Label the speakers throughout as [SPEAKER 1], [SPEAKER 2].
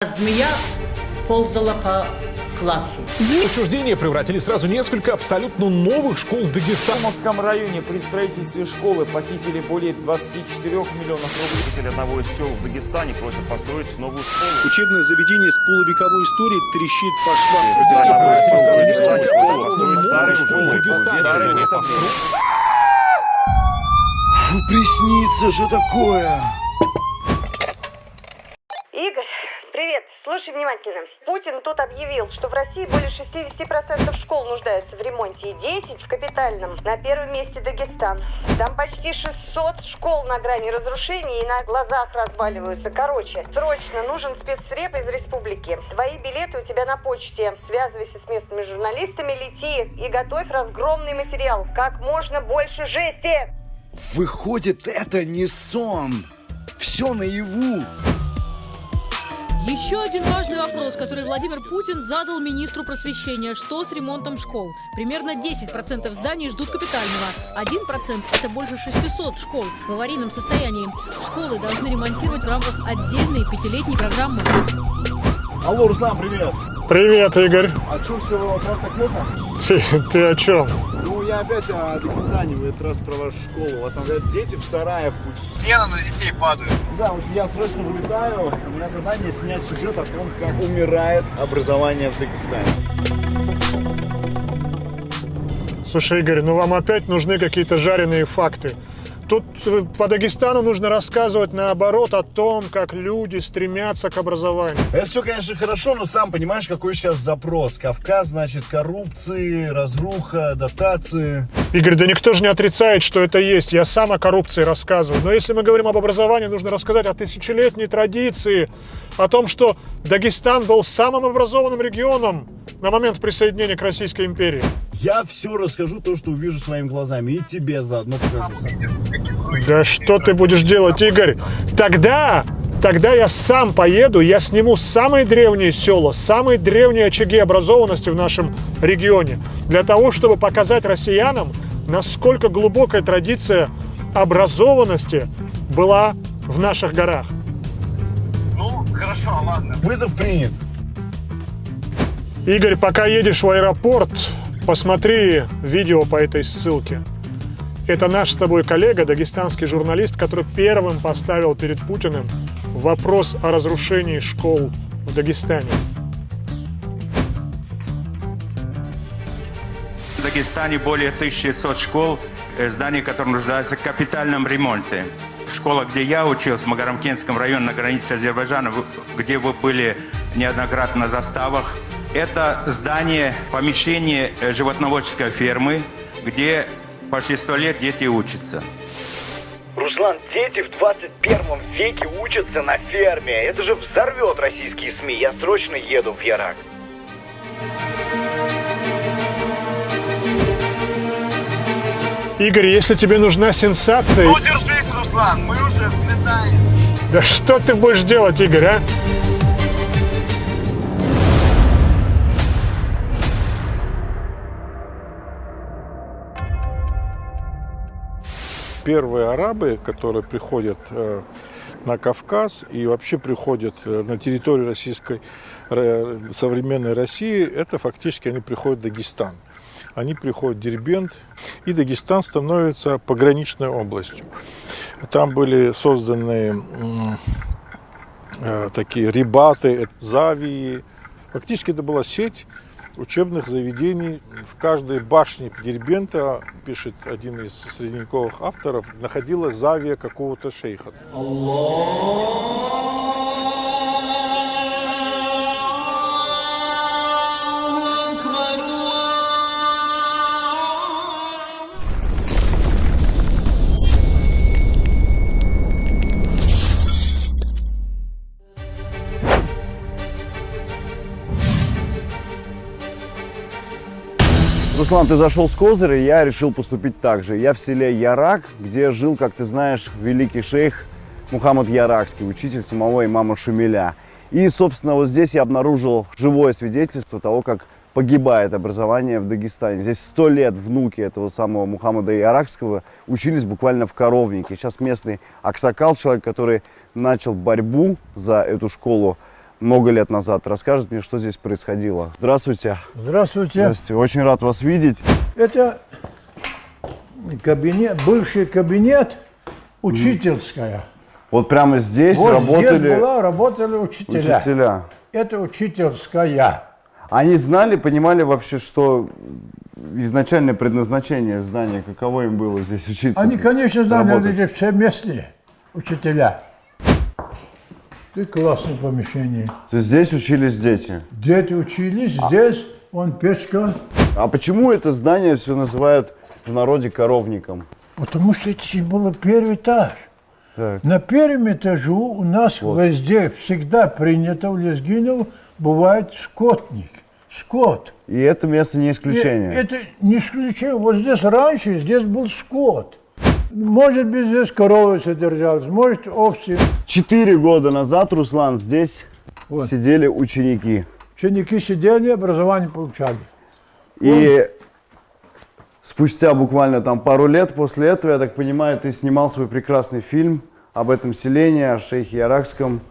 [SPEAKER 1] Змея ползала по классу.
[SPEAKER 2] Учреждения превратили сразу несколько абсолютно новых школ в Дагестане.
[SPEAKER 3] В Московском районе при строительстве школы похитили более 24 миллионов рублей.
[SPEAKER 4] Жители одного из сел в Дагестане просят построить новую школу.
[SPEAKER 5] Учебное заведение с полувековой историей трещит по швам. Приснится же такое!
[SPEAKER 6] Игорь, привет. Слушай внимательно. Путин тут объявил, что в России более 60% школ нуждаются в ремонте и 10 в капитальном. На первом месте Дагестан. Там почти 600 школ на грани разрушения и на глазах разваливаются. Короче, срочно нужен спецреп из республики. Твои билеты у тебя на почте. Связывайся с местными журналистами, лети и готовь разгромный материал. Как можно больше жести.
[SPEAKER 5] Выходит, это не сон. Все наяву.
[SPEAKER 7] Еще один важный вопрос, который Владимир Путин задал министру просвещения. Что с ремонтом школ? Примерно 10% зданий ждут капитального. 1% – это больше 600 школ в аварийном состоянии. Школы должны ремонтировать в рамках отдельной 5-летней программы.
[SPEAKER 8] Алло, Руслан, привет.
[SPEAKER 9] Привет, Игорь.
[SPEAKER 8] А что, все так плохо?
[SPEAKER 9] Ты о чем?
[SPEAKER 8] Ну, я опять о Дагестане, в этот раз про вашу школу. У вас там, говорят, дети в сараях. Стены на детей падают. Не знаю, в общем, я срочно вылетаю. У меня задание снять сюжет о том, как умирает образование в Дагестане.
[SPEAKER 9] Слушай, Игорь, ну вам опять нужны какие-то жареные факты. Тут по Дагестану нужно рассказывать наоборот о том, как люди стремятся к образованию.
[SPEAKER 8] Это все, конечно, хорошо, но сам понимаешь, какой сейчас запрос. Кавказ, значит, коррупции, разруха, дотации.
[SPEAKER 9] Игорь, да никто же не отрицает, что это есть. Я сам о коррупции рассказываю. Но если мы говорим об образовании, нужно рассказать о тысячелетней традиции, о том, что Дагестан был самым образованным регионом на момент присоединения к Российской империи.
[SPEAKER 8] Я все расскажу, то, что увижу своими глазами. И тебе заодно покажу сам.
[SPEAKER 9] Да что ты будешь делать, Игорь? Тогда я сам поеду, я сниму самые древние села, самые древние очаги образованности в нашем регионе. Для того, чтобы показать россиянам, насколько глубокая традиция образованности была в наших горах.
[SPEAKER 8] Ну, хорошо, ладно. Вызов принят.
[SPEAKER 9] Игорь, пока едешь в аэропорт, посмотри видео по этой ссылке. Это наш с тобой коллега, дагестанский журналист, который первым поставил перед Путиным вопрос о разрушении школ в Дагестане.
[SPEAKER 10] В Дагестане более 1600 школ, зданий, которые нуждаются в капитальном ремонте. Школа, где я учился, в Магарамкентском районе на границе с Азербайджаном, где вы были неоднократно на заставах, это здание, помещение животноводческой фермы, где почти 100 лет дети учатся.
[SPEAKER 11] Руслан, дети в 21 веке учатся на ферме. Это же взорвет российские СМИ. Я срочно еду в Ярак.
[SPEAKER 9] Игорь, если тебе нужна сенсация...
[SPEAKER 8] Ну, держись, Руслан, мы уже взлетаем.
[SPEAKER 9] Да что ты будешь делать, Игорь, а?
[SPEAKER 12] Первые арабы, которые приходят на Кавказ и вообще приходят на территорию российской, современной России, это фактически они приходят в Дагестан. Они приходят в Дербент, и Дагестан становится пограничной областью. Там были созданы такие рибаты, завии. Фактически это была сеть учебных заведений. В каждой башне Дербента, пишет один из средневековых авторов, находилась завия какого-то шейха.
[SPEAKER 11] Руслан, ты зашел с козыря, я решил поступить так же. Я в селе Ярак, где жил, как ты знаешь, великий шейх Мухаммад Яракский, учитель самого имама Шамиля. И, собственно, вот здесь я обнаружил живое свидетельство того, как погибает образование в Дагестане. Здесь 100 лет внуки этого самого Мухаммада Яракского учились буквально в коровнике. Сейчас местный аксакал, человек, который начал борьбу за эту школу, много лет назад. Расскажет мне, что здесь происходило. Здравствуйте.
[SPEAKER 13] Здравствуйте.
[SPEAKER 11] Здравствуйте. Очень рад вас видеть.
[SPEAKER 13] Это кабинет, бывший кабинет учительская.
[SPEAKER 11] Вот прямо здесь
[SPEAKER 13] вот
[SPEAKER 11] работали...
[SPEAKER 13] Здесь работали учителя. Это учительская.
[SPEAKER 11] Они знали, понимали вообще, что изначальное предназначение здания, каково им было здесь учиться?
[SPEAKER 13] Они, конечно, знали, это все местные учителя. И классное помещение.
[SPEAKER 11] То есть здесь учились дети?
[SPEAKER 13] Дети учились, здесь вон печка.
[SPEAKER 11] А почему это здание все называют в народе коровником?
[SPEAKER 13] Потому что это был первый этаж.
[SPEAKER 11] Так.
[SPEAKER 13] На первом этаже у нас везде всегда принято в Лезгиново бывает скотник. Скот.
[SPEAKER 11] И это место не исключение?
[SPEAKER 13] Это не исключение. Вот здесь раньше, здесь был скот. Может быть, здесь коровы содержались, может, овцы.
[SPEAKER 11] 4 года назад, Руслан, здесь сидели ученики.
[SPEAKER 13] Ученики сидели, образование получали.
[SPEAKER 11] И спустя буквально там пару лет после этого, я так понимаю, ты снимал свой прекрасный фильм об этом селении, о шейхе Яракском.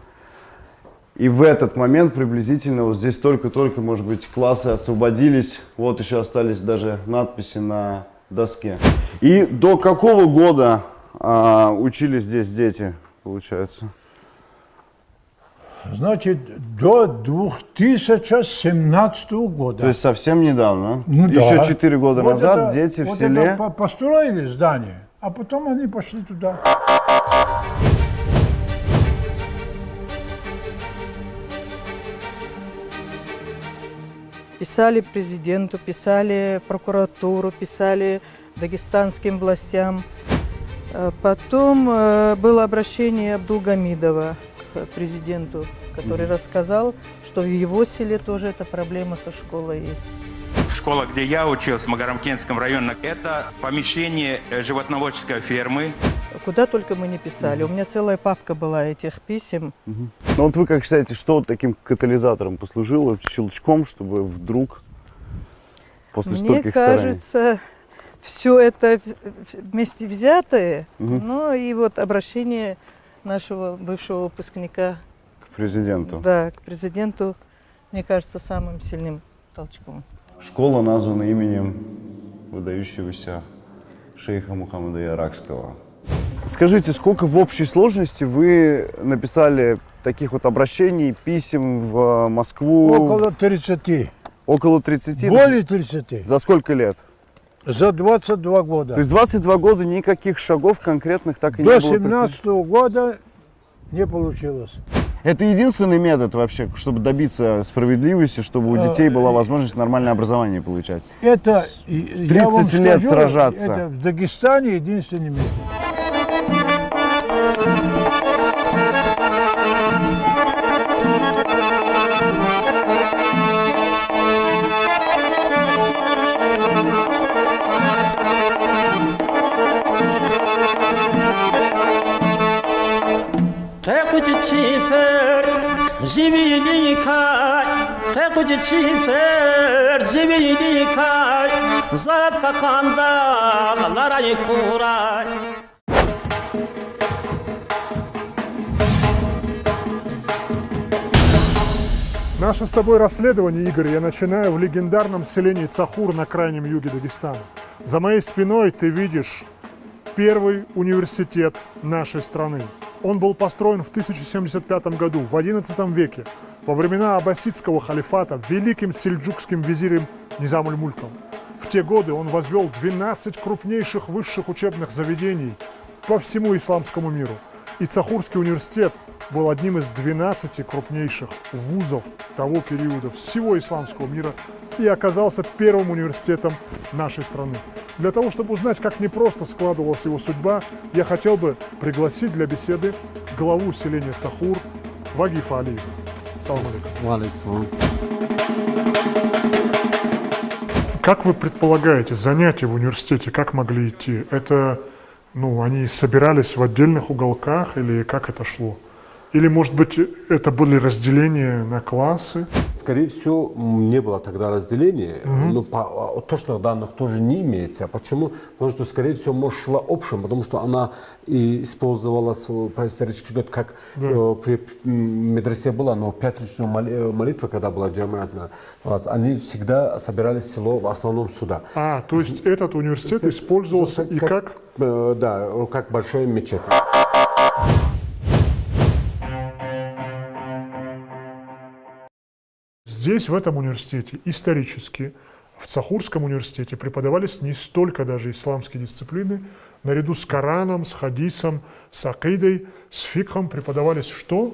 [SPEAKER 11] И в этот момент приблизительно вот здесь только-только, может быть, классы освободились. Вот еще остались даже надписи на доске. И до какого года учились здесь дети, получается?
[SPEAKER 13] Значит, до 2017 года.
[SPEAKER 11] То есть совсем недавно?
[SPEAKER 13] Ну,
[SPEAKER 11] еще
[SPEAKER 13] да.
[SPEAKER 11] 4 года
[SPEAKER 13] вот
[SPEAKER 11] назад
[SPEAKER 13] это,
[SPEAKER 11] дети
[SPEAKER 13] вот
[SPEAKER 11] в селе...
[SPEAKER 13] Это построили здание, а потом они пошли туда.
[SPEAKER 14] Писали президенту, писали прокуратуру, писали дагестанским властям. Потом было обращение Абдулгамидова к президенту, который рассказал, что в его селе тоже эта проблема со школой есть.
[SPEAKER 10] Школа, где я учился, в Магарамкентском районе, это помещение животноводческой фермы.
[SPEAKER 14] Куда только мы не писали. У меня целая папка была этих писем.
[SPEAKER 11] Ну вот вы как считаете, что вот таким катализатором послужило, щелчком, чтобы вдруг после стольких стараний?
[SPEAKER 14] Мне кажется, все это вместе взятое, ну и вот обращение нашего бывшего выпускника
[SPEAKER 11] к президенту.
[SPEAKER 14] Да, к президенту, мне кажется, самым сильным толчком.
[SPEAKER 11] Школа названа именем выдающегося шейха Мухаммада Яракского. Скажите, сколько в общей сложности вы написали таких вот обращений, писем в Москву?
[SPEAKER 13] Около 30.
[SPEAKER 11] Около 30?
[SPEAKER 13] Более 30.
[SPEAKER 11] За сколько лет?
[SPEAKER 13] За 22 года.
[SPEAKER 11] То есть 22 года никаких шагов конкретных так и
[SPEAKER 13] До
[SPEAKER 11] не было?
[SPEAKER 13] До 17 года не получилось.
[SPEAKER 11] Это единственный метод вообще, чтобы добиться справедливости, чтобы у детей была возможность нормальное образование получать?
[SPEAKER 13] Это
[SPEAKER 11] 30 лет
[SPEAKER 13] скажу,
[SPEAKER 11] сражаться.
[SPEAKER 13] Это в Дагестане единственный метод.
[SPEAKER 9] Наше с тобой расследование, Игорь, я начинаю в легендарном селении Цахур на крайнем юге Дагестана. За моей спиной ты видишь первый университет нашей страны. Он был построен в 1075 году, в XI веке, во времена аббасидского халифата, великим сельджукским визирем Низам-уль-Мульком. В те годы он возвел 12 крупнейших высших учебных заведений по всему исламскому миру. И Цахурский университет был одним из 12 крупнейших вузов того периода всего исламского мира и оказался первым университетом нашей страны. Для того, чтобы узнать, как непросто складывалась его судьба, я хотел бы пригласить для беседы главу селения Цахур Вагифа Алиева. Салам алейкум. Как вы предполагаете, занятия в университете как могли идти? Это, они собирались в отдельных уголках или как это шло? Или, может быть, это были разделения на классы?
[SPEAKER 15] скорее всего, не было тогда разделения. Но по точных данных тоже не имеется. Почему? Потому что, скорее всего, может, шла общим, потому что она и использовалась по исторически, как при медресе была, но пятничную молитву, когда была джамаатна, они всегда собирались в село в основном сюда.
[SPEAKER 9] То есть этот университет использовался и как?
[SPEAKER 15] Да, как большая мечеть.
[SPEAKER 9] Здесь, в этом университете, исторически, в Цахурском университете преподавались не столько даже исламские дисциплины, наряду с Кораном, с хадисом, с акидой, с фикхом преподавались что?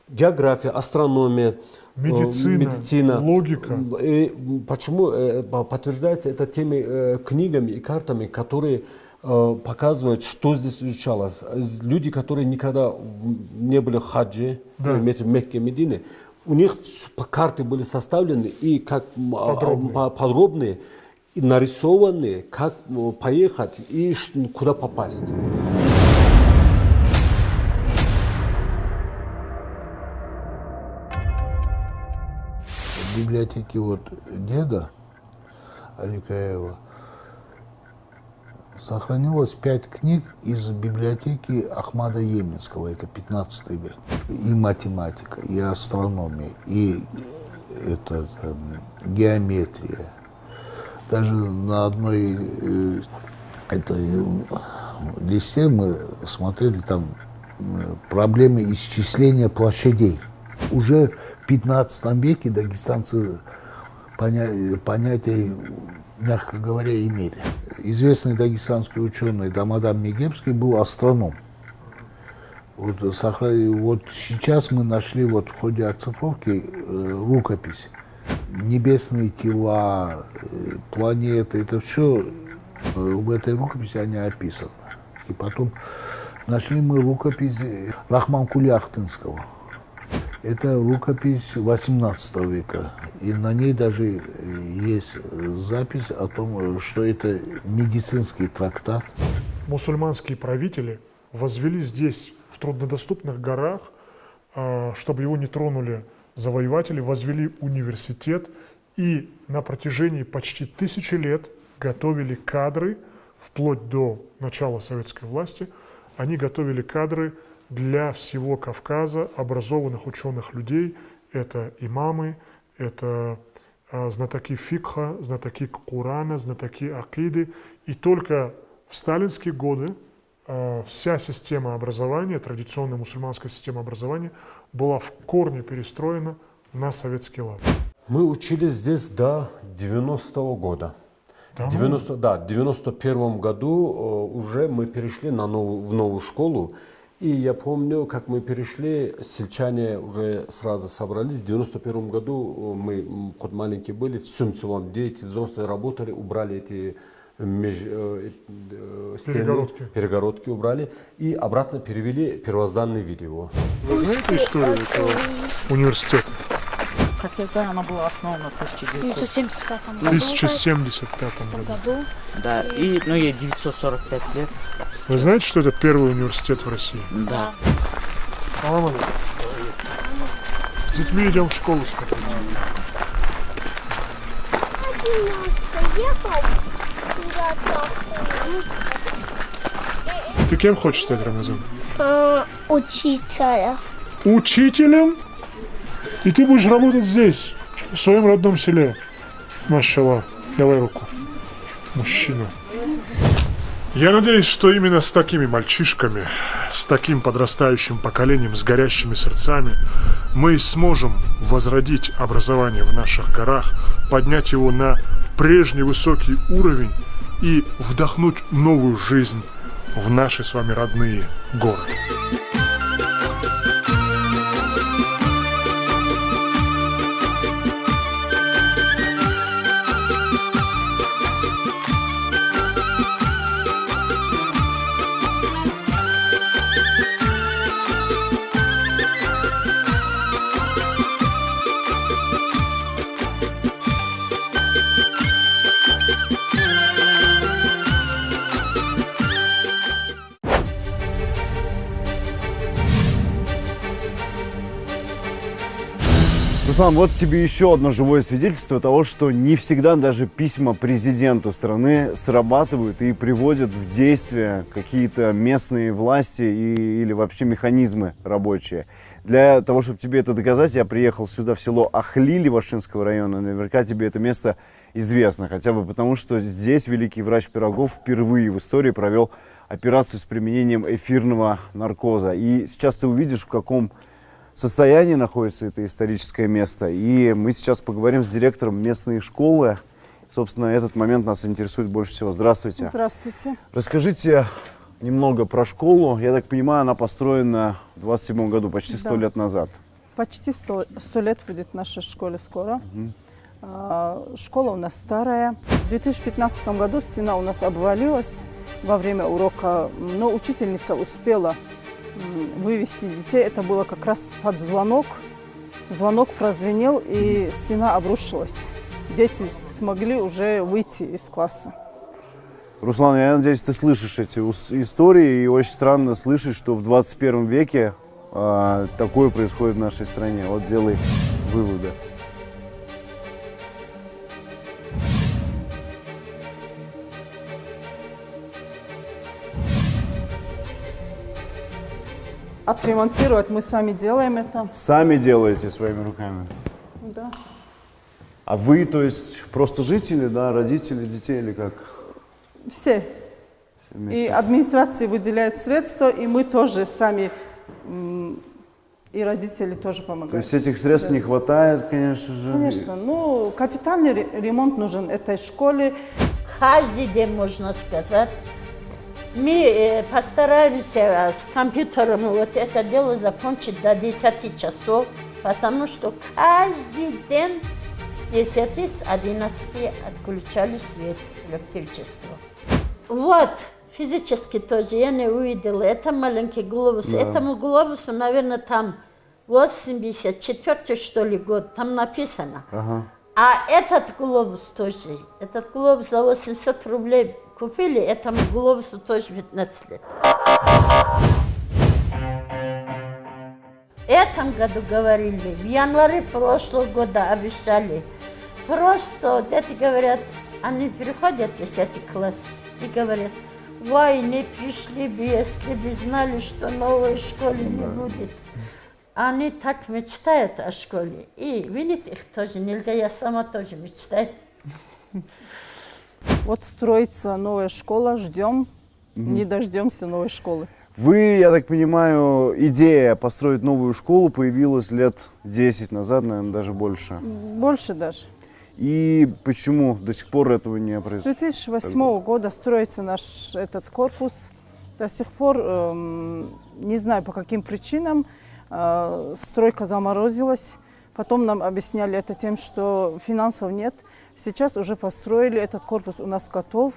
[SPEAKER 15] География, астрономия,
[SPEAKER 9] медицина, логика.
[SPEAKER 15] И почему подтверждается это теми книгами и картами, которые показывают, что здесь изучалось. Люди, которые никогда не были в хаджи, в Мекке, Медине, у них карты были составлены и как подробные, и нарисованы, как поехать и куда попасть.
[SPEAKER 16] В библиотеке деда Аликаева сохранилось 5 книг из библиотеки Ахмада Йеменского, это 15 век. И математика, и астрономия, и геометрия. Даже на одной листе мы смотрели там проблемы исчисления площадей. Уже в 15 веке дагестанцы понятия, мягко говоря, имели. Известный дагестанский ученый Дамадан Мегебский был астроном. Вот сейчас мы нашли в ходе оцифровки рукопись. Небесные тела, планеты, это все в этой рукописи они описаны. И потом нашли мы рукопись Рахманкули Ахтынского. Это рукопись 18 века, и на ней даже есть запись о том, что это медицинский трактат.
[SPEAKER 9] Мусульманские правители возвели здесь, в труднодоступных горах, чтобы его не тронули завоеватели, возвели университет и на протяжении почти 1000 лет готовили кадры, вплоть до начала советской власти, они готовили кадры для всего Кавказа, образованных ученых людей. Это имамы, это знатоки фикха, знатоки Корана, знатоки акиды. И только в сталинские годы вся система образования, традиционная мусульманская система образования, была в корне перестроена на советский лад.
[SPEAKER 15] Мы учились здесь до 90-го года. В 91 году уже мы перешли в новую школу. И я помню, как мы перешли, сельчане уже сразу собрались. В 91 году мы, хоть маленькие были, всем селом дети, взрослые работали, убрали эти перегородки убрали и обратно перевели первозданный вид его.
[SPEAKER 9] Вы знаете историю этого университета?
[SPEAKER 1] Как я знаю, она была основана в 1975 году.
[SPEAKER 9] 1075 году.
[SPEAKER 1] Да, и ей 945 лет.
[SPEAKER 9] Вы знаете, что это первый университет в России?
[SPEAKER 1] Да.
[SPEAKER 9] С детьми идем в школу смотреть. Ты кем хочешь стать, Рамазан?
[SPEAKER 17] Учителем.
[SPEAKER 9] Учителем? И ты будешь работать здесь, в своем родном селе. Машаллах. Давай руку. Мужчина. Я надеюсь, что именно с такими мальчишками, с таким подрастающим поколением, с горящими сердцами, мы сможем возродить образование в наших горах, поднять его на прежний высокий уровень и вдохнуть новую жизнь в наши с вами родные горы.
[SPEAKER 11] Руслан, вот тебе еще одно живое свидетельство того, что не всегда даже письма президенту страны срабатывают и приводят в действие какие-то местные власти или вообще механизмы рабочие. Для того, чтобы тебе это доказать, я приехал сюда, в село Ахли Левашинского района. Наверняка тебе это место известно, хотя бы потому, что здесь великий врач Пирогов впервые в истории провел операцию с применением эфирного наркоза. И сейчас ты увидишь, в каком состоянии находится это историческое место. И мы сейчас поговорим с директором местной школы. Собственно, этот момент нас интересует больше всего. Здравствуйте.
[SPEAKER 17] Здравствуйте.
[SPEAKER 11] Расскажите немного про школу. Я так понимаю, она построена в 27 году, почти 100 лет назад.
[SPEAKER 17] Почти 100 лет будет нашей школе скоро. Школа у нас старая. В 2015 году стена у нас обвалилась во время урока, но учительница успела вывести детей. Это было как раз под звонок. Звонок прозвенел, и стена обрушилась. Дети смогли уже выйти из класса.
[SPEAKER 11] Руслан, я надеюсь, ты слышишь эти истории, и очень странно слышать, что в 21 веке такое происходит в нашей стране. Вот делай выводы.
[SPEAKER 17] Отремонтировать мы сами делаем это.
[SPEAKER 11] Сами делаете своими руками?
[SPEAKER 17] Да.
[SPEAKER 11] А вы, то есть, просто жители, да, родители детей или как?
[SPEAKER 17] Все. И администрация выделяет средства, и мы тоже сами, и родители тоже помогают.
[SPEAKER 11] То есть этих средств не хватает, конечно же?
[SPEAKER 17] Конечно. Ну, капитальный ремонт нужен этой школе.
[SPEAKER 18] Каждый день, можно сказать, мы постараемся с компьютером вот это дело закончить до 10 часов, потому что каждый день с 10 с 11 отключали свет, электричество. Вот, физически тоже я не увидела. Это маленький глобус. Да. Этому глобусу, наверное, там 84 что ли год, там написано.
[SPEAKER 11] Ага.
[SPEAKER 18] А этот глобус тоже, этот глобус за 800 рублей купили, этому глобусу тоже 15 лет. В этом году говорили, в январе прошлого года обещали. Просто дети говорят, они приходят в 10 класс и говорят, ой, не пришли бы, если бы знали, что новой школы не будет. Они так мечтают о школе. И видите, их тоже нельзя, я сама тоже мечтаю.
[SPEAKER 17] Вот строится новая школа, ждем, не дождемся новой школы.
[SPEAKER 11] Вы, я так понимаю, идея построить новую школу появилась лет 10 назад, наверное, даже больше.
[SPEAKER 17] Больше даже.
[SPEAKER 11] И почему до сих пор этого не происходит?
[SPEAKER 17] С 2008 года строится наш этот корпус. До сих пор, не знаю по каким причинам, стройка заморозилась. Потом нам объясняли это тем, что финансов нет. Сейчас уже построили, этот корпус у нас готов.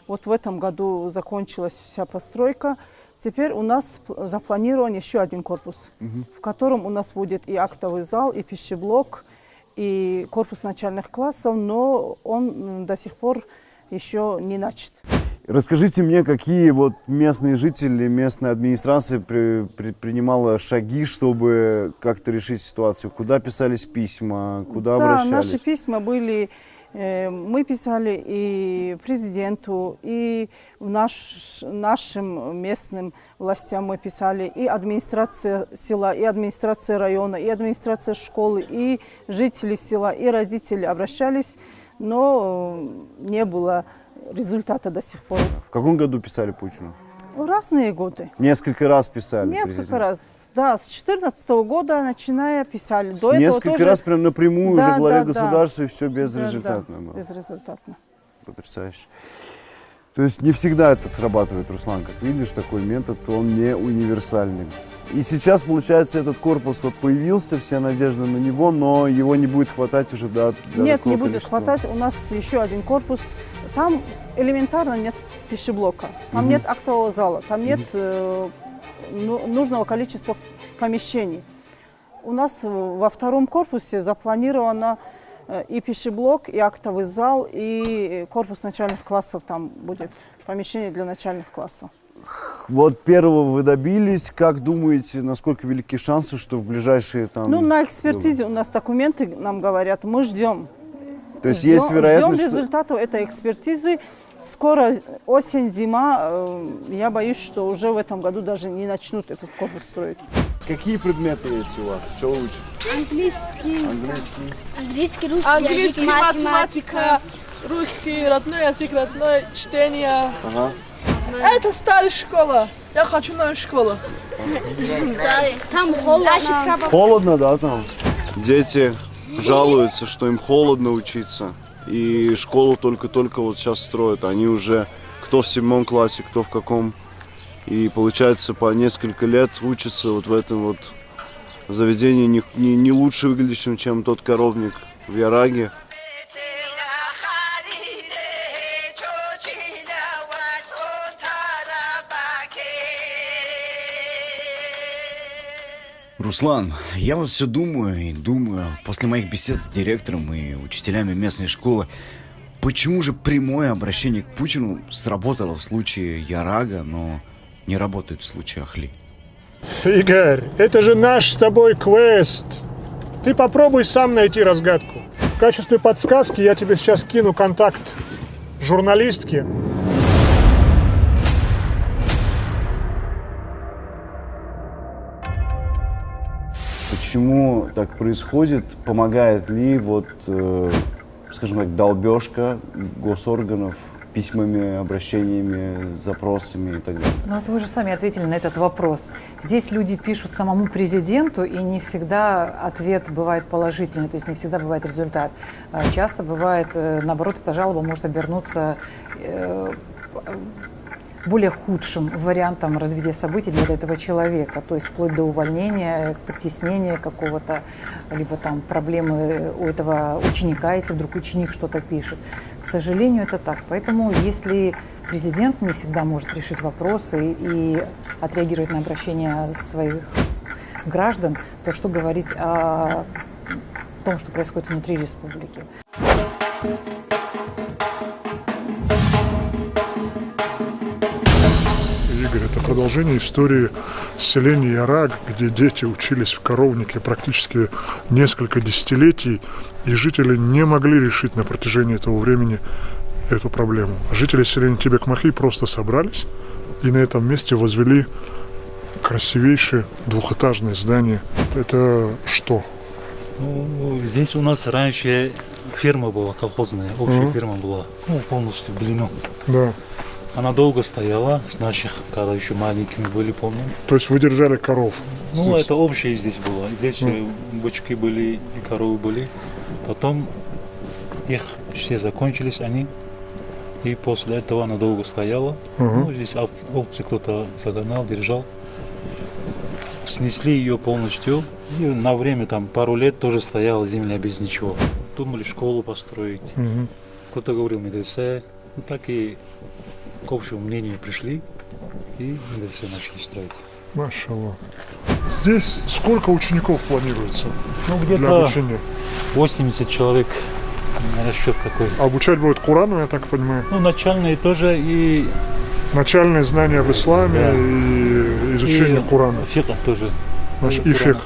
[SPEAKER 17] Вот в этом году закончилась вся постройка. Теперь у нас запланирован еще один корпус, в котором у нас будет и актовый зал, и пищеблок, и корпус начальных классов, но он до сих пор еще не начат.
[SPEAKER 11] Расскажите мне, какие вот местные жители, местная администрация принимала шаги, чтобы как-то решить ситуацию? Куда писались письма, куда обращались?
[SPEAKER 17] Да, наши письма были, мы писали и президенту, и нашим местным властям мы писали, и администрация села, и администрация района, и администрация школы, и жители села, и родители обращались, но не было результата до сих пор.
[SPEAKER 11] В каком году писали Путину?
[SPEAKER 17] Разные годы.
[SPEAKER 11] Несколько раз писали?
[SPEAKER 17] Несколько раз, да. С 2014 года начиная писали. До
[SPEAKER 11] несколько
[SPEAKER 17] этого
[SPEAKER 11] раз прям напрямую
[SPEAKER 17] да,
[SPEAKER 11] уже главе
[SPEAKER 17] да,
[SPEAKER 11] государства, и все безрезультатно
[SPEAKER 17] да,
[SPEAKER 11] было?
[SPEAKER 17] Безрезультатно.
[SPEAKER 11] Потрясающе. То есть не всегда это срабатывает, Руслан. Как видишь, такой метод, он не универсальный. И сейчас, получается, этот корпус вот появился, все надежды на него, но его не будет хватать уже до
[SPEAKER 17] Нет, не будет
[SPEAKER 11] количества.
[SPEAKER 17] хватать. У нас еще один корпус. Там элементарно нет пищеблока, там нет актового зала, там нет нужного количества помещений. У нас во втором корпусе запланировано и пищеблок, и актовый зал, и корпус начальных классов. Там будет помещение для начальных классов.
[SPEAKER 11] Вот первого вы добились. Как думаете, насколько велики шансы, что в ближайшие там...
[SPEAKER 17] Ну, на экспертизе у нас документы нам говорят, мы ждем.
[SPEAKER 11] То есть есть вероятность,
[SPEAKER 17] ждем результатов этой экспертизы. Скоро осень, зима. Я боюсь, что уже в этом году даже не начнут этот корпус строить.
[SPEAKER 11] Какие предметы есть у вас? Что вы учите?
[SPEAKER 19] Английский. Английский, русский,
[SPEAKER 20] Английский,
[SPEAKER 19] язык,
[SPEAKER 20] математика, русский, родной язык, родное чтение.
[SPEAKER 11] Ага.
[SPEAKER 20] Это старая школа. Я хочу новую школу.
[SPEAKER 19] Там холодно.
[SPEAKER 11] Холодно, да, там? Дети жалуются, что им холодно учиться. И школу только-только вот сейчас строят. Они уже кто в 7 классе, кто в каком. И получается по несколько лет учатся вот в этом вот заведении не лучше выглядящем, чем тот коровник в Яраге.
[SPEAKER 21] Руслан, я вот все думаю и думаю, после моих бесед с директором и учителями местной школы, почему же прямое обращение к Путину сработало в случае Ярага, но не работает в случае Ахли?
[SPEAKER 9] Игорь, это же наш с тобой квест. Ты попробуй сам найти разгадку. В качестве подсказки я тебе сейчас кину контакт журналистки.
[SPEAKER 11] Почему так происходит? Помогает ли вот, скажем так, долбежка госорганов письмами, обращениями, запросами и так далее?
[SPEAKER 22] Ну вот вы же сами ответили на этот вопрос. Здесь люди пишут самому президенту, и не всегда ответ бывает положительный, то есть не всегда бывает результат. Часто бывает, наоборот, эта жалоба может обернуться более худшим вариантом развития событий для этого человека, то есть вплоть до увольнения, подтеснения какого-то, либо там проблемы у этого ученика, если вдруг ученик что-то пишет. К сожалению, это так. Поэтому, если президент не всегда может решить вопросы и отреагировать на обращения своих граждан, то что говорить о том, что происходит внутри республики?
[SPEAKER 9] Игорь, это продолжение истории селения Яраг, где дети учились в коровнике практически несколько десятилетий, и жители не могли решить на протяжении этого времени эту проблему. Жители селения Тибек-Махи просто собрались и на этом месте возвели красивейшее двухэтажное здание. Это что?
[SPEAKER 23] Ну, здесь у нас раньше ферма была колхозная, общая ферма была, полностью в длину.
[SPEAKER 9] Да.
[SPEAKER 23] Она долго стояла с наших, когда еще маленькими были, помню.
[SPEAKER 9] То есть вы держали коров?
[SPEAKER 23] Ну,
[SPEAKER 9] здесь?
[SPEAKER 23] это общее здесь было. Здесь бычки были и коровы были. Потом их все закончились, они. И после этого она долго стояла. Ну, здесь овцы кто-то загонял, держал. Снесли ее полностью. И на время, там, пару лет тоже стояла земля без ничего. Думали школу построить. Кто-то говорил медресе. Ну, так и к общему мнению пришли и медресе начали строить.
[SPEAKER 9] Машаллах. Здесь сколько учеников планируется
[SPEAKER 23] Ну,
[SPEAKER 9] для
[SPEAKER 23] где-то
[SPEAKER 9] обучения?
[SPEAKER 23] 80 человек. Расчет такой.
[SPEAKER 9] Обучать будет Корану, я так понимаю?
[SPEAKER 23] Ну, начальные тоже и...
[SPEAKER 9] Начальные знания об исламе, да, и изучение Корана.
[SPEAKER 23] Фикх тоже.
[SPEAKER 9] И фикх.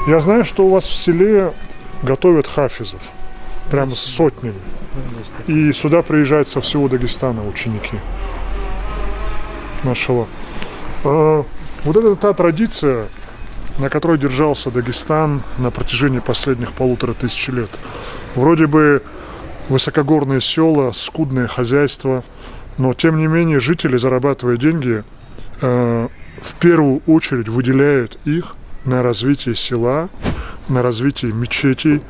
[SPEAKER 9] Я знаю, что у вас в селе готовят хафизов. Прямо с сотнями. И сюда приезжают со всего Дагестана ученики. Машаллах. Вот это та традиция, на которой держался Дагестан на протяжении последних 1500 лет. Вроде бы высокогорные села, скудное хозяйство, но тем не менее жители, зарабатывая деньги, в первую очередь выделяют их на развитие села, на развитие мечетей,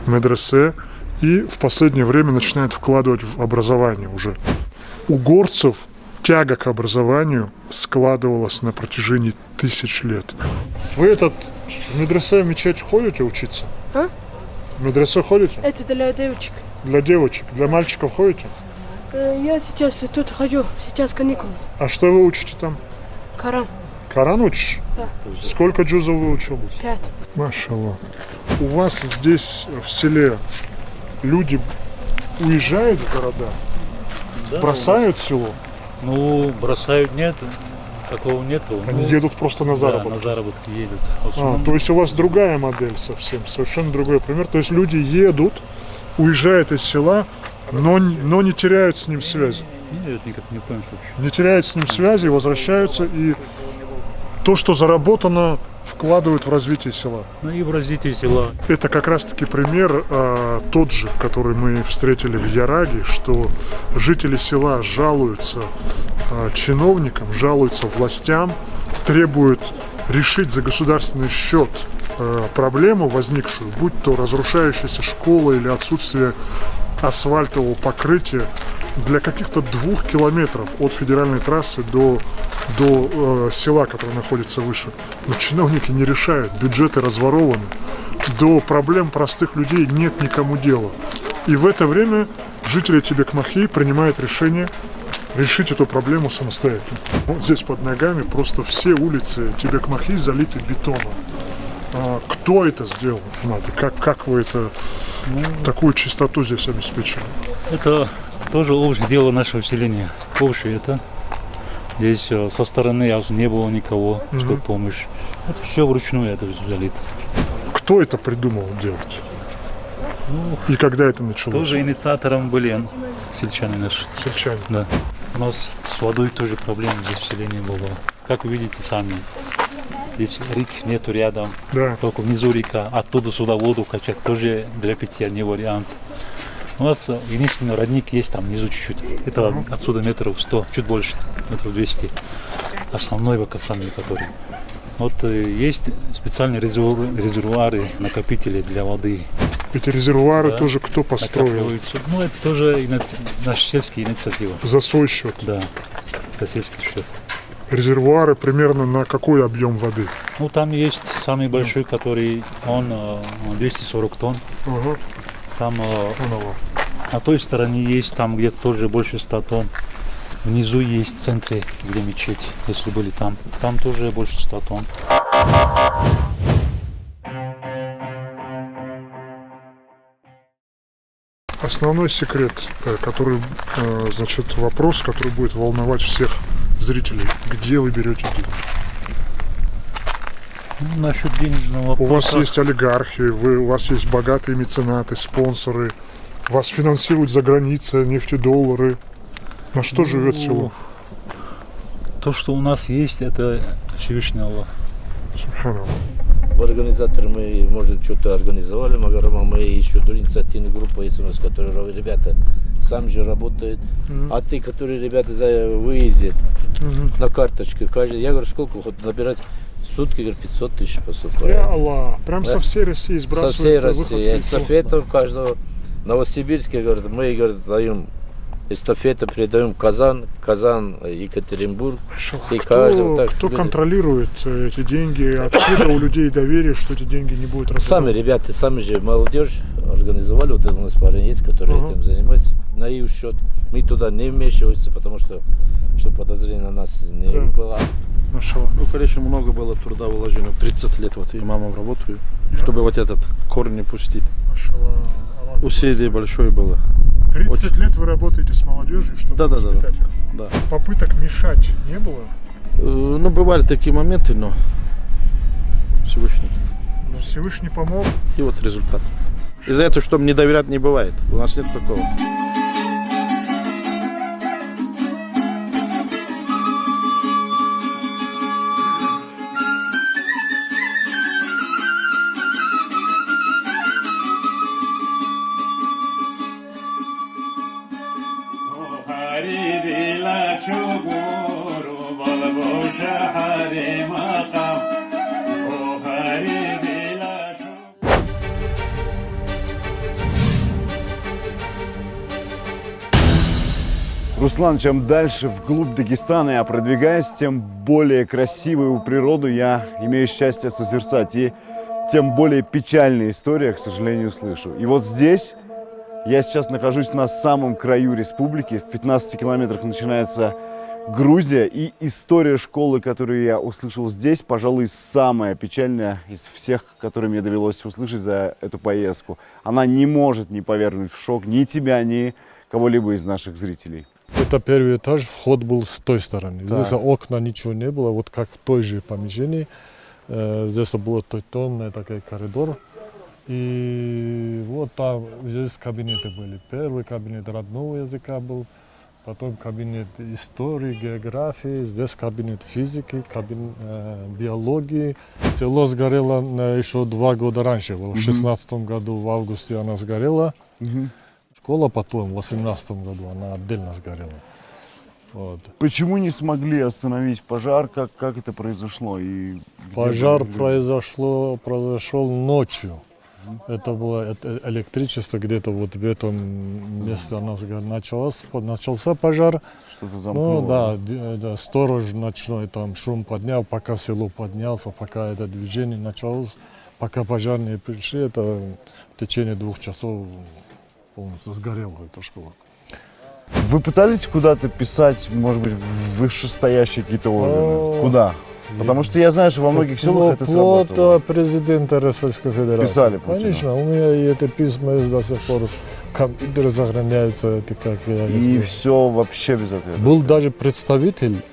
[SPEAKER 9] медресе, и в последнее время начинают вкладывать в образование уже. У горцев тяга к образованию складывалась на протяжении 1000 лет. Вы в медресе, в мечеть ходите учиться?
[SPEAKER 20] А?
[SPEAKER 9] В медресе ходите?
[SPEAKER 20] Это для девочек.
[SPEAKER 9] Для девочек. Для мальчиков ходите?
[SPEAKER 20] Я сейчас тут хожу, сейчас каникулы.
[SPEAKER 9] А что вы учите там?
[SPEAKER 20] Коран.
[SPEAKER 9] Коран учишь?
[SPEAKER 20] Да.
[SPEAKER 9] Сколько джузов выучил?
[SPEAKER 20] 5.
[SPEAKER 9] Машаллах. У вас здесь в селе люди уезжают в города?
[SPEAKER 23] Да,
[SPEAKER 9] бросают село?
[SPEAKER 23] Ну, бросают нет. такого нету.
[SPEAKER 9] Они едут просто на заработки?
[SPEAKER 23] Да, на заработки едут.
[SPEAKER 9] То есть у вас другая модель совсем, совершенно другой пример. То есть люди едут, уезжают из села, но не теряют с ним связи.
[SPEAKER 23] Нет, никак, ни в коем случае.
[SPEAKER 9] Не теряют с ним связи, возвращаются, и то, что заработано, вкладывают в развитие села.
[SPEAKER 23] Ну и в развитие села.
[SPEAKER 9] Это как раз-таки пример тот же, который мы встретили в Яраге, что жители села жалуются чиновникам, жалуются властям, требуют решить за государственный счет проблему возникшую, будь то разрушающаяся школа или отсутствие асфальтового покрытия для каких-то 2 километров от федеральной трассы до села, которое находится выше. Но чиновники не решают, бюджеты разворованы, до проблем простых людей нет никому дела. И в это время жители Тебек-Махи принимают решение решить эту проблему самостоятельно. Вот здесь под ногами просто все улицы Тебек-Махи залиты бетоном. Кто это сделал, Надя? Как вы такую чистоту здесь обеспечили?
[SPEAKER 23] Это тоже общее дело нашего населения. Общее это. Здесь со стороны не было никого, чтобы помощь. Это все вручную это залито.
[SPEAKER 9] Кто это придумал делать? И когда это началось?
[SPEAKER 23] Тоже инициатором были сельчане наши.
[SPEAKER 9] Сельчане?
[SPEAKER 23] Да. У нас с водой тоже проблема здесь в селении была. Как вы видите сами, здесь рек нету рядом, только внизу река, оттуда сюда воду качать тоже для питья не вариант. У нас единственный родник есть там внизу чуть-чуть. Это отсюда метров 100, чуть больше, метров 200. Основной вакасами, который. Вот есть специальные резервуары, накопители для воды.
[SPEAKER 9] Эти резервуары тоже кто построил?
[SPEAKER 23] Ну, это тоже наша сельская инициатива.
[SPEAKER 9] За свой счет?
[SPEAKER 23] Да, за сельский счет.
[SPEAKER 9] Резервуары примерно на какой объем воды?
[SPEAKER 23] Ну, там есть самый большой, который, он 240 тонн. Там на той стороне есть, там где-то тоже больше 100 тонн. Внизу есть в центре, где мечеть, если были там. Там тоже больше 100 тонн.
[SPEAKER 9] Основной секрет, вопрос, который будет волновать всех зрителей. Где вы берете деньги?
[SPEAKER 23] Насчет денежного вопроса.
[SPEAKER 9] У вас есть олигархи, у вас есть богатые меценаты, спонсоры. Вас финансируют за границей, нефтедоллары. На что живет село?
[SPEAKER 23] То, что у нас есть, это Всевышний Аллах.
[SPEAKER 2] В организаторе мы, может, что-то организовали, мы еще инициативная группа есть у нас, которые ребята сами же работают. А ты, которые ребята выездят на карточке, я говорю, сколько набирать? Сутки, говорит, 500 тысяч поступает.
[SPEAKER 9] Аллах, прям со всей России сбрасывают.
[SPEAKER 2] Со всей России. Эстафету каждого. Новосибирске, говорит, мы, говорит, даем эстафету, передаем Казань, Екатеринбург.
[SPEAKER 9] И кто контролирует эти деньги? Откуда у людей доверие, что эти деньги не будут раздавать?
[SPEAKER 2] Сами ребята, сами же молодежь организовали, вот это у нас парень есть, который этим занимается, на их счет. Мы туда не вмешиваемся, потому что подозрение на нас не было.
[SPEAKER 12] Ну, конечно, много было труда вложено. 30 лет вот имамом работаю, чтобы вот этот корень не пустить. Усилие большое было.
[SPEAKER 9] 30 лет вы работаете с молодежью, чтобы воспитать их?
[SPEAKER 12] Да.
[SPEAKER 9] Попыток мешать не было?
[SPEAKER 12] Ну, бывали такие моменты, но
[SPEAKER 9] Всевышний помог.
[SPEAKER 12] И вот результат. Из-за этого, чтобы не доверять, не бывает. У нас нет такого.
[SPEAKER 11] Руслан, чем дальше вглубь Дагестана я продвигаюсь, тем более красивую природу я имею счастье созерцать. И тем более печальные истории, к сожалению, слышу. И вот здесь я сейчас нахожусь на самом краю республики. В 15 километрах начинается Грузия. И история школы, которую я услышал здесь, пожалуй, самая печальная из всех, которые мне довелось услышать за эту поездку. Она не может не повергнуть в шок ни тебя, ни кого-либо из наших зрителей.
[SPEAKER 9] Это первый этаж, вход был с той стороны.
[SPEAKER 11] Так.
[SPEAKER 9] Здесь окна ничего не было, вот как в той же помещении. Здесь был темный такой коридор. И вот там, здесь кабинеты были. Первый кабинет родного языка был, потом кабинет истории, географии, здесь кабинет физики, кабинет биологии. Село сгорело еще 2 года раньше, в 2016 году, в августе она сгорела. Школа потом, в 2018 году, она отдельно сгорела. Вот.
[SPEAKER 11] Почему не смогли остановить пожар? Как это произошло? И
[SPEAKER 9] Пожар произошел ночью. Это было электричество где-то вот в этом месте начался пожар.
[SPEAKER 11] Что-то замкнуло.
[SPEAKER 9] Ну да, сторож ночной там шум поднял, пока село поднялся, пока это движение началось, пока пожарные пришли, это в течение 2 часов полностью сгорела эта школа.
[SPEAKER 11] Вы пытались куда-то писать, может быть, в вышестоящие какие-то органы? Куда? Потому что я знаю, что во многих селах это сработало.
[SPEAKER 9] Вот президента Российской Федерации.
[SPEAKER 11] Писали Путину?
[SPEAKER 9] Конечно, у меня и это письма есть до сих пор. Компьютеры сохраняются, это как я
[SPEAKER 11] И
[SPEAKER 9] говорю.
[SPEAKER 11] все вообще без ответа.
[SPEAKER 9] Был даже представитель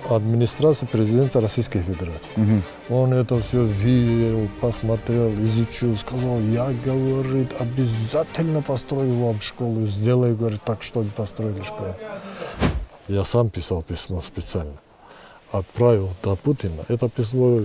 [SPEAKER 9] администрации президента Российской Федерации. Он это все видел, посмотрел, изучил, сказал, я, говорит, обязательно построю вам школу, сделаю, говорит, так, чтобы построили школу. Я сам писал письмо специально. Отправил до Путина. Это письмо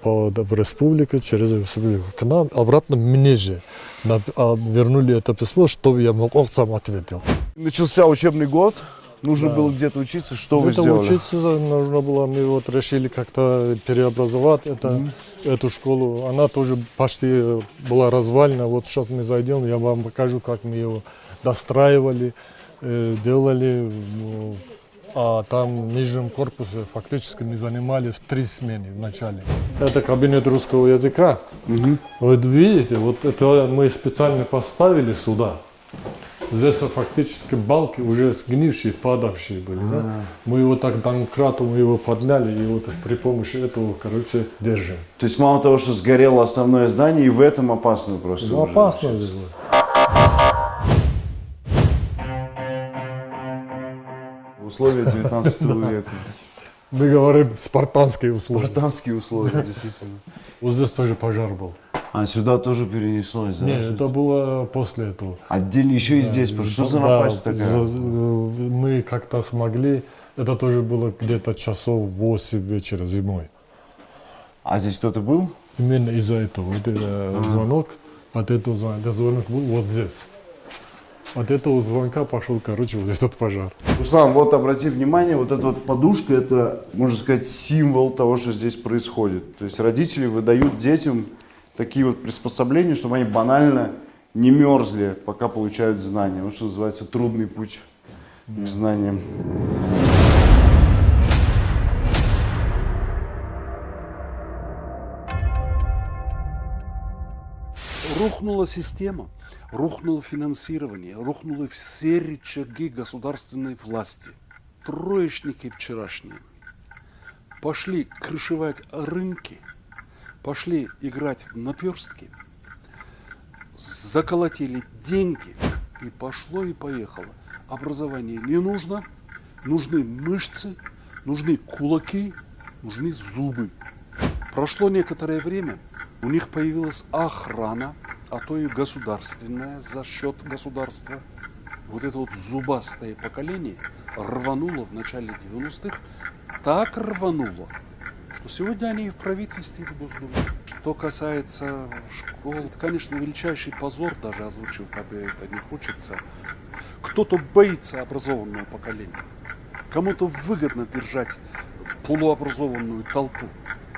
[SPEAKER 9] в республику, через республику к нам, обратно мне же вернули это письмо, чтобы я мог сам ответил.
[SPEAKER 11] Начался учебный год, нужно было где-то учиться, что вы сделали?
[SPEAKER 9] Учиться нужно было, мы вот решили как-то переобразовать эту школу. Она тоже почти была развалена. Вот сейчас мы зайдем, я вам покажу, как мы ее достраивали, делали. А там в нижнем корпусе фактически мы занимались в 3 смены в начале. Это кабинет русского языка. Вот видите, вот это мы специально поставили сюда. Здесь фактически балки уже сгнившие, падавшие были. Да? Мы его так домкратом его подняли и вот при помощи этого, короче, держим.
[SPEAKER 11] То есть мало того, что сгорело основное здание, и в этом опасно просто.
[SPEAKER 9] Ну, опасно здесь было.
[SPEAKER 11] Условия 19 века.
[SPEAKER 9] Мы говорим спартанские условия.
[SPEAKER 11] Спартанские условия, действительно.
[SPEAKER 9] Вот здесь тоже пожар был.
[SPEAKER 11] А сюда тоже перенеслось, да?
[SPEAKER 9] Нет, это было после этого.
[SPEAKER 11] Отдельно еще и здесь, что за напасть такая?
[SPEAKER 9] Мы как-то смогли, это тоже было где-то часов 8 вечера зимой.
[SPEAKER 11] А здесь кто-то был?
[SPEAKER 9] Именно из-за этого. Звонок, от этого звонок был вот здесь. От этого звонка пошел, короче, вот этот пожар.
[SPEAKER 11] Руслан, вот обрати внимание, вот эта вот подушка, это, можно сказать, символ того, что здесь происходит. То есть родители выдают детям такие вот приспособления, чтобы они банально не мерзли, пока получают знания. Вот что называется трудный путь к знаниям.
[SPEAKER 3] Рухнула система, рухнуло финансирование, рухнули все рычаги государственной власти. Троечники вчерашние пошли крышевать рынки, пошли играть в наперстки, заколотили деньги, и пошло и поехало. Образование не нужно, нужны мышцы, нужны кулаки, нужны зубы. Прошло некоторое время, у них появилась охрана, а то и государственная за счет государства. Вот это вот зубастое поколение рвануло в начале 90-х, так рвануло, что сегодня они и в правительстве, и в Госдуме. Что касается школ, это, конечно, величайший позор, даже озвучивать это не хочется. Кто-то боится образованного поколения, кому-то выгодно держать полуобразованную толпу,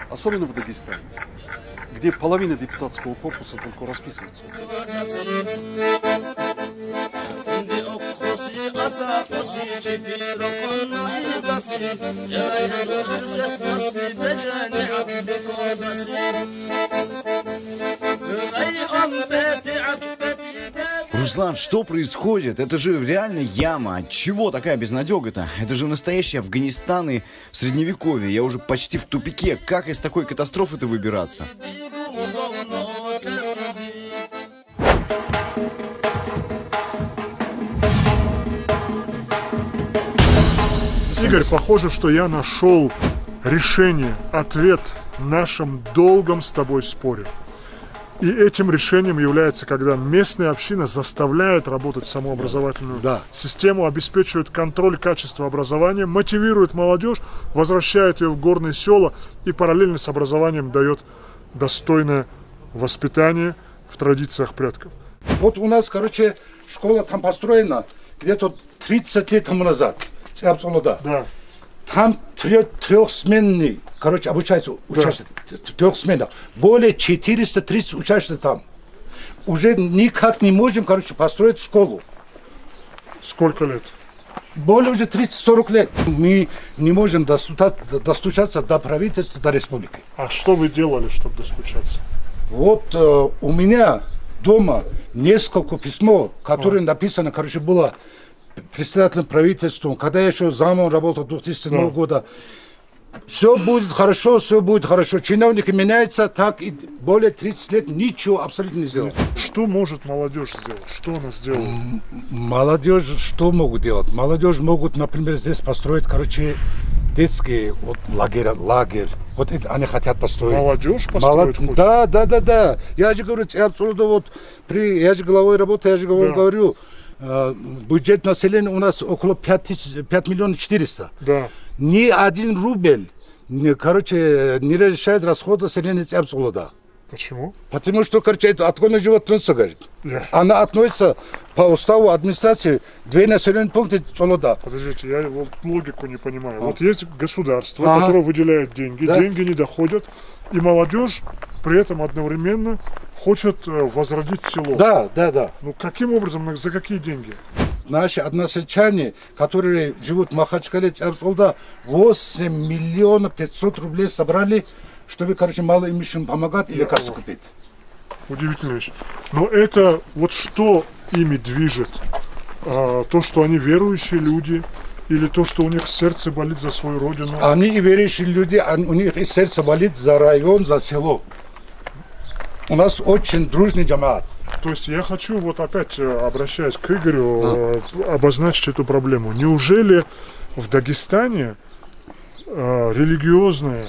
[SPEAKER 3] особенно в Дагестане, где половина депутатского корпуса только расписывается.
[SPEAKER 21] Руслан, что происходит? Это же реально яма. От чего такая безнадега-то? Это же настоящий Афганистан и Средневековье. Я уже почти в тупике. Как из такой катастрофы-то выбираться?
[SPEAKER 9] Игорь, похоже, что я нашел решение, ответ в нашем долгом с тобой споре. И этим решением является, когда местная община заставляет работать самообразовательную систему, обеспечивает контроль качества образования, мотивирует молодежь, возвращает ее в горные села и параллельно с образованием дает достойное воспитание в традициях предков.
[SPEAKER 4] Вот у нас, короче, школа там построена где-то 30 лет тому назад. Да. Там трехсменный, короче, обучаются учащиеся, трех сменах. Более 430 учащихся там. Уже никак не можем, короче, построить школу.
[SPEAKER 9] Сколько лет?
[SPEAKER 4] Более уже 30-40 лет. Мы не можем достучаться до правительства, до республики.
[SPEAKER 9] А что вы делали, чтобы достучаться?
[SPEAKER 4] Вот у меня дома несколько письмо, которые написано, короче, было председателем правительства, когда я еще замом работал 2007 года. Все будет хорошо, все будет хорошо. Чиновники меняются, так и более 30 лет ничего абсолютно не сделали.
[SPEAKER 9] Что может молодежь сделать? Что она сделала?
[SPEAKER 4] Молодежь что могут делать? Молодежь могут, например, здесь построить, короче, детские вот, лагерь. Вот это они хотят построить.
[SPEAKER 9] Молодежь построить хочет?
[SPEAKER 4] Да. Я же говорю, вот, я же главой работаю, я же говорю, бюджет населения у нас около 5 миллионов 400.
[SPEAKER 9] Да.
[SPEAKER 4] Ни один рубль, короче, не решает расходы населения Цябцулада.
[SPEAKER 9] Почему?
[SPEAKER 4] Потому что, короче, это отгонный животноводство, говорит. Она относится по уставу администрации 2 населенных пункта Цулада.
[SPEAKER 9] Подождите, я вот логику не понимаю. Вот есть государство, которое выделяет деньги, деньги не доходят, и молодежь при этом одновременно хочет возродить село.
[SPEAKER 4] Да.
[SPEAKER 9] Ну каким образом, за какие деньги?
[SPEAKER 4] Наши односельчане, которые живут в Махачкале, Цябцулда, 8 миллионов 500 рублей собрали, чтобы, короче, малоимущим помогать и лекарства купить.
[SPEAKER 9] Удивительная вещь. Но это вот что ими движет? То, что они верующие люди, или то, что у них сердце болит за свою родину?
[SPEAKER 4] Они и верующие люди, у них и сердце болит за район, за село. У нас очень дружный джамаат.
[SPEAKER 9] То есть я хочу вот опять, обращаясь к Игорю, обозначить эту проблему. Неужели в Дагестане религиозная,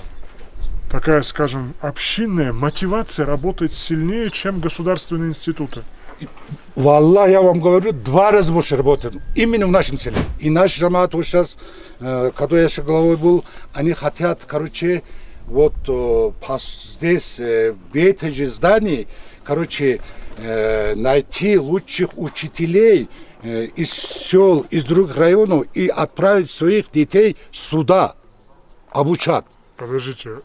[SPEAKER 9] такая, скажем, общинная мотивация работает сильнее, чем государственные институты?
[SPEAKER 4] Валлах, я вам говорю, 2 раза больше работают. Именно в нашем селе. И наш джамаат вот сейчас, когда я еще главой был, они хотят, короче, вот здесь, в этом же здании, короче, найти лучших учителей из сел, из других районов и отправить своих детей сюда обучать.
[SPEAKER 9] Подождите,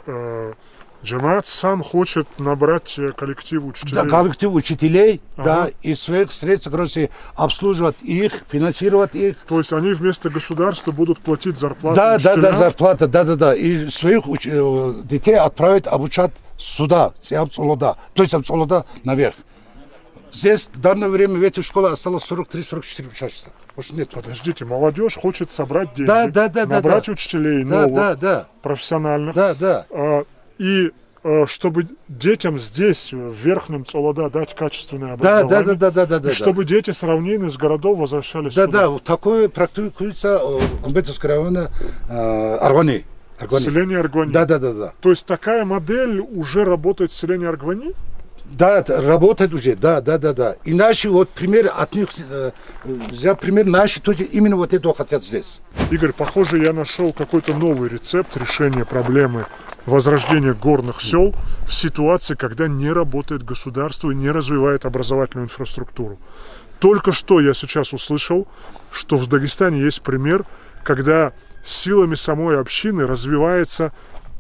[SPEAKER 9] джамаат сам хочет набрать коллектив учителей?
[SPEAKER 4] Да, коллектив учителей, да, и своих средств, короче, обслуживать их, финансировать их.
[SPEAKER 9] То есть они вместо государства будут платить зарплату
[SPEAKER 4] учителям? Да, зарплата, да. И своих детей отправить обучать сюда, Цябцулада, то есть Цябцулада наверх. Здесь в данное время в этой школе осталось 43-44 учащихся. Больше нет.
[SPEAKER 9] Подождите, молодежь хочет собрать деньги, набрать учителей новых, профессиональных. И чтобы детям здесь, в Верхнем Цулада, дать качественное образование. И чтобы дети с равнин из городов возвращались сюда.
[SPEAKER 4] Да, такое практикуется в Гумбетовском районе Аргони.
[SPEAKER 9] Селение Аргони.
[SPEAKER 4] Да.
[SPEAKER 9] То есть такая модель уже работает в селении Аргони?
[SPEAKER 4] Да, работает уже, да. И наши вот примеры от них, пример наши тоже именно вот это хотят здесь.
[SPEAKER 9] Игорь, похоже, я нашел какой-то новый рецепт решения проблемы возрождения горных сел в ситуации, когда не работает государство и не развивает образовательную инфраструктуру. Только что я сейчас услышал, что в Дагестане есть пример, когда силами самой общины развивается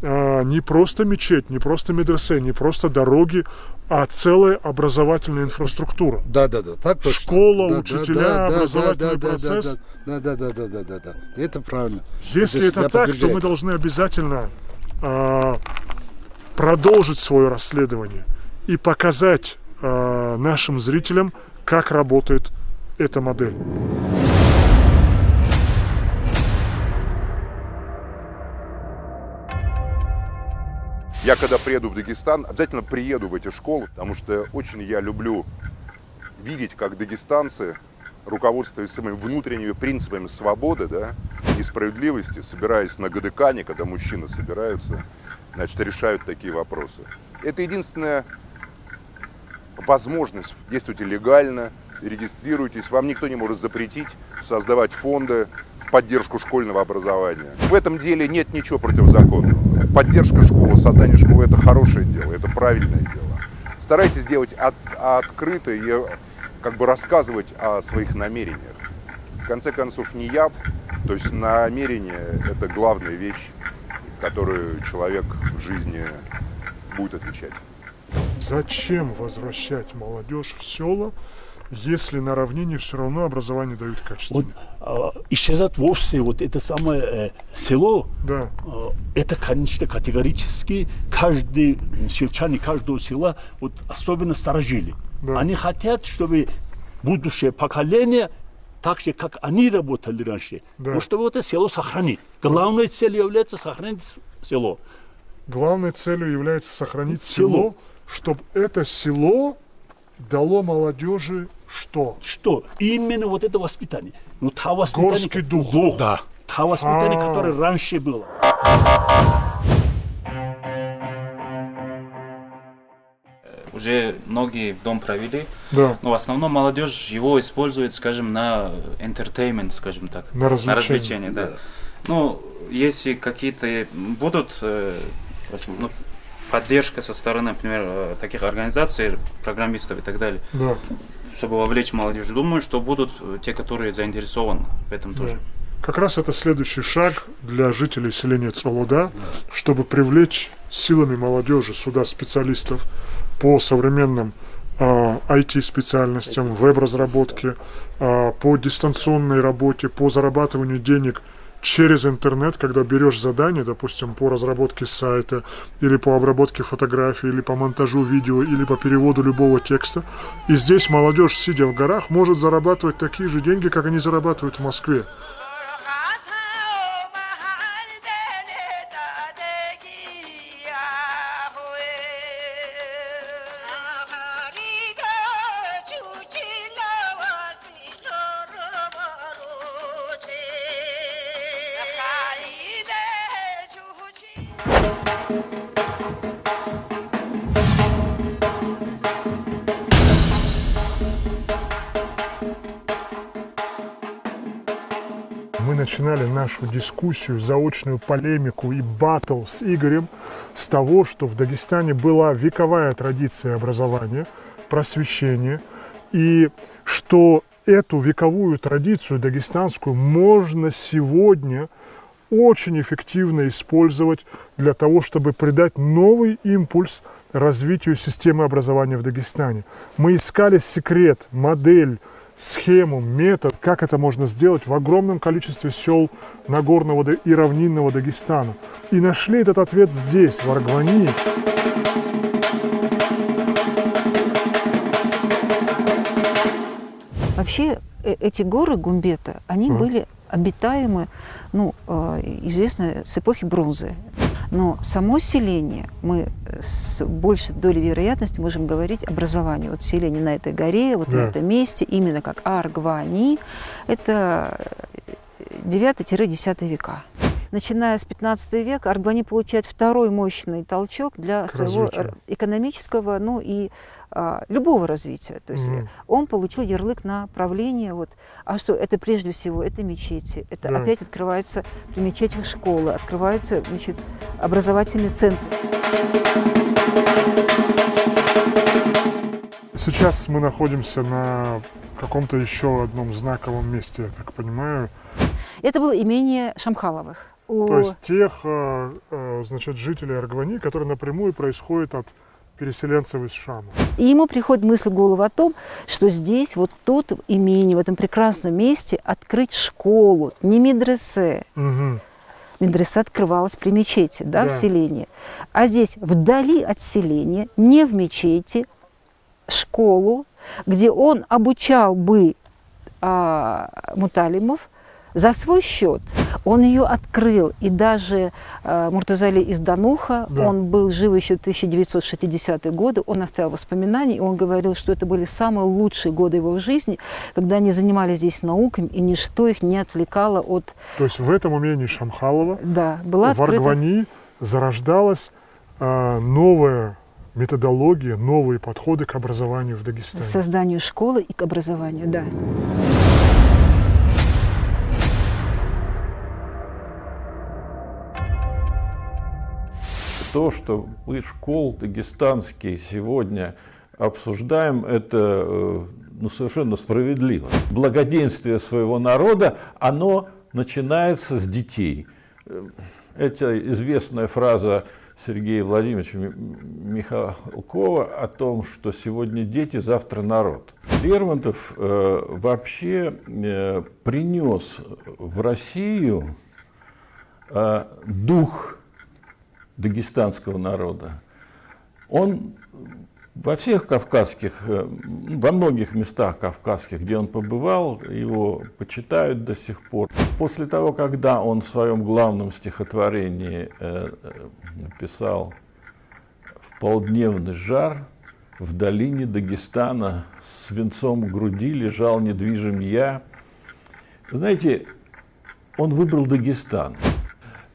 [SPEAKER 9] не просто мечеть, не просто медресе, не просто дороги, а целая образовательная инфраструктура.
[SPEAKER 4] Да, так точно.
[SPEAKER 9] Школа, учителя, образовательный процесс.
[SPEAKER 4] Да. Это правильно.
[SPEAKER 9] Если это так, то мы должны обязательно продолжить свое расследование и показать нашим зрителям, как работает эта модель.
[SPEAKER 5] Я когда приеду в Дагестан, обязательно приеду в эти школы, потому что очень я люблю видеть, как дагестанцы руководствуясь своими внутренними принципами свободы, да, и справедливости, собираясь на Гадыкане, когда мужчины собираются, значит, решают такие вопросы. Это единственная возможность. Действуйте легально, регистрируйтесь. Вам никто не может запретить создавать фонды в поддержку школьного образования. В этом деле нет ничего противозаконного. Поддержка школы, создание школы – это хорошее дело, это правильное дело. Старайтесь делать открыто и как бы рассказывать о своих намерениях. В конце концов, не яд, то есть намерение – это главная вещь, которую человек в жизни будет отвечать.
[SPEAKER 9] Зачем возвращать молодежь в села, если на равнине все равно образование дают качественное?
[SPEAKER 6] Исчезать вовсе вот это самое село,
[SPEAKER 9] да.
[SPEAKER 6] Это, конечно, категорически каждый сельчане каждого села, вот особенно старожили. Да. Они хотят, чтобы будущее поколение так же, как они работали раньше,
[SPEAKER 9] да.
[SPEAKER 6] Но чтобы это село сохранить. Главной целью является сохранить село.
[SPEAKER 9] Главной целью является сохранить село, чтобы это село дало молодежи что?
[SPEAKER 6] Что? Именно вот это воспитание. Ну, та воспитание,
[SPEAKER 9] горский дух.
[SPEAKER 6] Да. Та воспитание, которое раньше было.
[SPEAKER 7] Уже многие дом провели,
[SPEAKER 9] да.
[SPEAKER 7] Но в основном молодежь его использует, скажем, на entertainment, скажем так.
[SPEAKER 9] На развлечение.
[SPEAKER 7] Да. Ну, если какие-то будут поддержка со стороны, например, таких организаций, программистов и так далее,
[SPEAKER 9] да.
[SPEAKER 7] Чтобы вовлечь молодежь, думаю, что будут те, которые заинтересованы в этом тоже.
[SPEAKER 9] Да. Как раз это следующий шаг для жителей селения Цолода, чтобы привлечь силами молодежи сюда специалистов по современным IT-специальностям, веб-разработке, по дистанционной работе, по зарабатыванию денег через интернет, когда берешь задание, допустим, по разработке сайта, или по обработке фотографий, или по монтажу видео, или по переводу любого текста. И здесь молодежь, сидя в горах, может зарабатывать такие же деньги, как они зарабатывают в Москве. Мы начинали нашу дискуссию, заочную полемику и баттл с Игорем с того, что в Дагестане была вековая традиция образования, просвещения, и что эту вековую традицию дагестанскую можно сегодня очень эффективно использовать для того, чтобы придать новый импульс развитию системы образования в Дагестане. Мы искали секрет, модель, схему, метод, как это можно сделать в огромном количестве сел Нагорного и равнинного Дагестана. И нашли этот ответ здесь, в Аргвании.
[SPEAKER 22] Вообще эти горы Гумбета, они были обитаемы, известно, с эпохи бронзы. Но само селение, мы с большей долей вероятности можем говорить образование. Вот селение на этой горе, вот на этом месте, именно как Аргвани, это 9-10 века. Начиная с 15 века Аргвани получает второй мощный толчок для своего экономического, и любого развития. То есть он получил ярлык на правление. Вот. А что? Это прежде всего, это мечети. Это опять открываются при мечетях школы, открываются, образовательные центры.
[SPEAKER 9] Сейчас мы находимся на каком-то еще одном знаковом месте, я так понимаю.
[SPEAKER 22] Это было имение Шамхаловых.
[SPEAKER 9] То есть тех, жителей Аргвани, которые напрямую происходят от переселенцев из Шама.
[SPEAKER 22] И ему приходит мысль в голову о том, что здесь, вот тут имение, в этом прекрасном месте открыть школу, не медресе. Медресе открывалась при мечети, в селении. А здесь, вдали от селения, не в мечети, школу, где он обучал бы муталимов За свой счет он ее открыл, и даже Муртазали из Дануха,
[SPEAKER 9] Да.
[SPEAKER 22] он был жив еще в 1960-е годы, он оставил воспоминания, и он говорил, что это были самые лучшие годы его в жизни, когда они занимались здесь науками, и ничто их не отвлекало от...
[SPEAKER 9] То есть в этом умении Шамхалова
[SPEAKER 22] Да, была
[SPEAKER 9] в Аргвани зарождалась новая методология, новые подходы к образованию в Дагестане.
[SPEAKER 22] К созданию школы и к образованию, да.
[SPEAKER 8] То, что мы школ дагестанские сегодня обсуждаем, это совершенно справедливо. Благоденствие своего народа, оно начинается с детей. Это известная фраза Сергея Владимировича Михалкова о том, что сегодня дети, завтра народ. Лермонтов вообще принес в Россию дух дагестанского народа. Он во всех кавказских, во многих местах кавказских, где он побывал, его почитают до сих пор. После того, когда он в своем главном стихотворении написал «В полдневный жар в долине Дагестана с свинцом в груди лежал недвижим я», знаете, он выбрал Дагестан.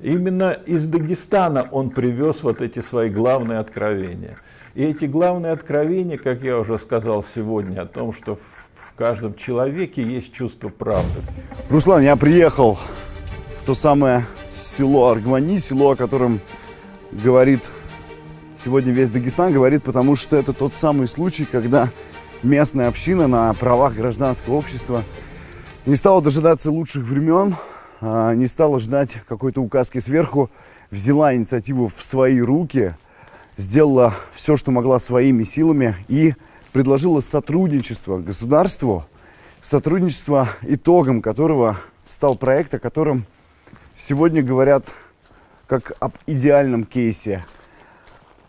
[SPEAKER 8] Именно из Дагестана он привез вот эти свои главные откровения. И эти главные откровения, как я уже сказал сегодня, о том, что в каждом человеке есть чувство правды.
[SPEAKER 11] Руслан, я приехал в то самое село Аргвани, село, о котором говорит сегодня весь Дагестан, говорит, потому что это тот самый случай, когда местная община на правах гражданского общества не стала дожидаться лучших времен, не стала ждать какой-то указки сверху, взяла инициативу в свои руки, сделала все, что могла своими силами и предложила сотрудничество государству, сотрудничество, итогом которого стал проект, о котором сегодня говорят как об идеальном кейсе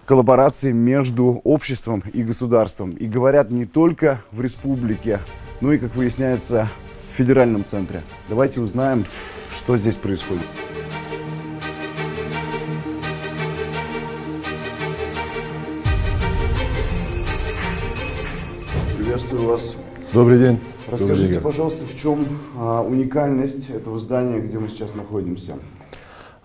[SPEAKER 11] коллаборации между обществом и государством. И говорят не только в республике, но и, как выясняется, в федеральном центре. Давайте узнаем, что здесь происходит. Приветствую вас.
[SPEAKER 10] Добрый день.
[SPEAKER 11] Расскажите, пожалуйста, в чем уникальность этого здания, где мы сейчас находимся?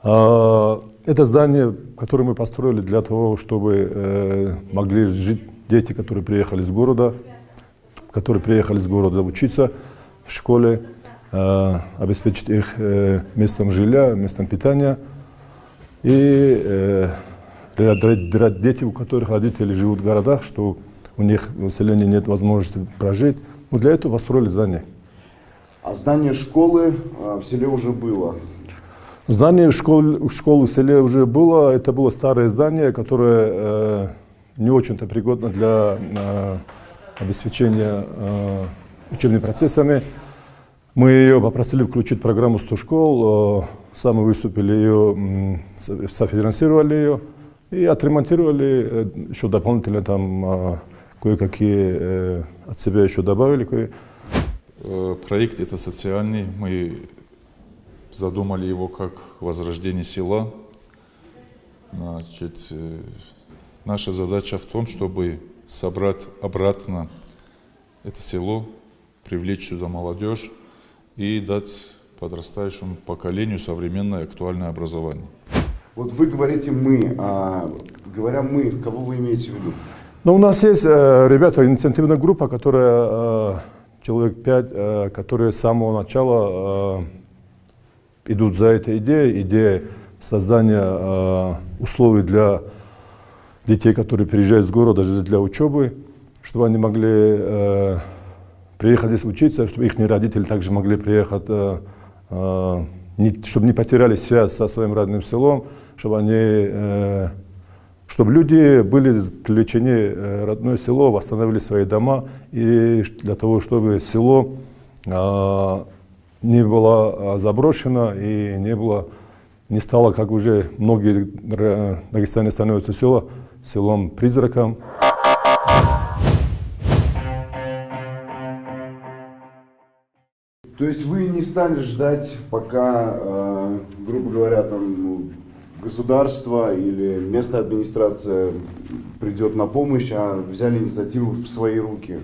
[SPEAKER 10] Это здание, которое мы построили для того, чтобы могли жить дети, которые приехали из города, учиться в школе, обеспечить их местом жилья, местом питания. И для детей, у которых родители живут в городах, что у них в населении нет возможности прожить, мы для этого построили здание.
[SPEAKER 11] А здание школы в селе уже было?
[SPEAKER 10] Здание школы в селе уже было. Это было старое здание, которое не очень-то пригодно для обеспечения учебными процессами. Мы ее попросили включить в программу 100 школ, сами выступили ее, софинансировали ее и отремонтировали, еще дополнительно там кое-какие от себя еще добавили.
[SPEAKER 12] Проект это социальный, мы задумали его как возрождение села. Значит, наша задача в том, чтобы собрать обратно это село, привлечь сюда молодежь и дать подрастающему поколению современное актуальное образование.
[SPEAKER 11] Вот вы говорите «мы», говоря «мы», кого вы имеете в виду?
[SPEAKER 10] Ну, у нас есть ребята, инициативная группа, которая человек 5, которые с самого начала идут за этой идеей, идея создания условий для детей, которые приезжают с города для учебы, чтобы они могли приехать здесь учиться, чтобы их родители также могли приехать, чтобы не потеряли связь со своим родным селом, чтобы люди были включены в родное село, восстановили свои дома, и для того, чтобы село не было заброшено и не стало, как уже многие в Дагестане становятся селом-призраком.
[SPEAKER 11] То есть вы не стали ждать, пока, грубо говоря, там государство или местная администрация придет на помощь, а взяли инициативу в свои руки?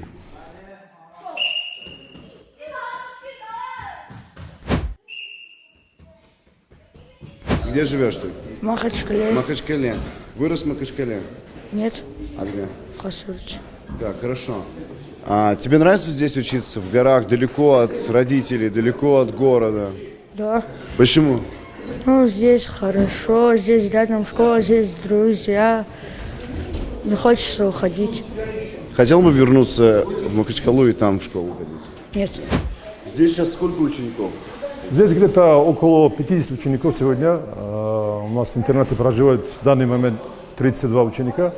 [SPEAKER 11] Где живешь ты?
[SPEAKER 13] В Махачкале.
[SPEAKER 11] В Махачкале. Вырос в Махачкале?
[SPEAKER 13] Нет.
[SPEAKER 11] А где?
[SPEAKER 13] В Хасавюрте.
[SPEAKER 11] Так, хорошо. А тебе нравится здесь учиться, в горах, далеко от родителей, далеко от города?
[SPEAKER 13] Да.
[SPEAKER 11] Почему?
[SPEAKER 13] Ну, здесь хорошо, здесь рядом школа, здесь друзья. Не хочется уходить.
[SPEAKER 11] Хотел бы вернуться в Махачкалу и там в школу ходить?
[SPEAKER 13] Нет.
[SPEAKER 11] Здесь сейчас сколько учеников?
[SPEAKER 10] Здесь где-то около 50 учеников сегодня. У нас в интернате проживает в данный момент 32 ученика.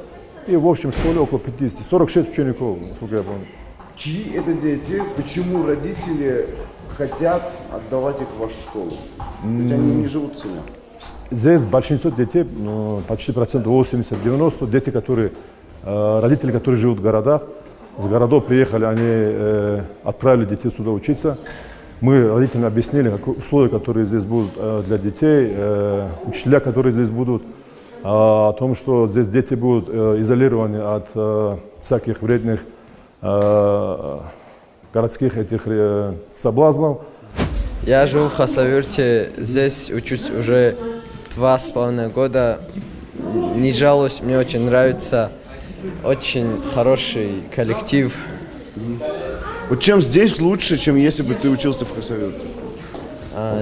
[SPEAKER 10] И в общем школе около 50. 46 учеников, насколько я помню.
[SPEAKER 11] Чьи это дети? Почему родители хотят отдавать их в вашу школу? Ведь они не живут в селе.
[SPEAKER 10] Здесь большинство детей, почти 80-90, дети, которые, родители, которые живут в городах. С городов приехали, они отправили детей сюда учиться. Мы родителям объяснили, какие условия, которые здесь будут для детей, учителя, которые здесь будут, о том, что здесь дети будут изолированы от всяких вредных городских этих соблазнов.
[SPEAKER 14] Я живу в Хасавюрте, здесь учусь уже 2,5 года. Не жалуюсь, мне очень нравится, очень хороший коллектив.
[SPEAKER 11] Вот чем здесь лучше, чем если бы ты учился в Хасавюрте?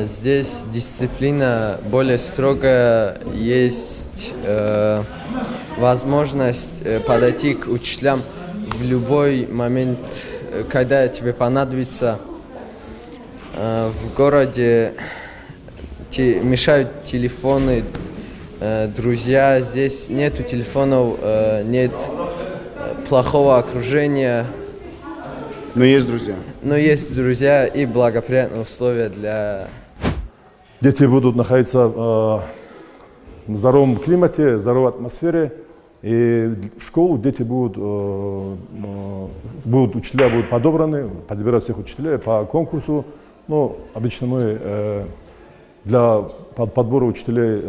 [SPEAKER 14] Здесь дисциплина более строгая, есть возможность подойти к учителям в любой момент, когда тебе понадобится. В городе мешают телефоны, друзья, здесь нету телефонов, нет плохого окружения.
[SPEAKER 11] Но есть друзья.
[SPEAKER 14] Но есть друзья и благоприятные условия для...
[SPEAKER 10] Дети будут находиться в здоровом климате, здоровой атмосфере. И в школу дети учителя будут подобраны, подбирают всех учителей по конкурсу. Но обычно мы для подбора учителей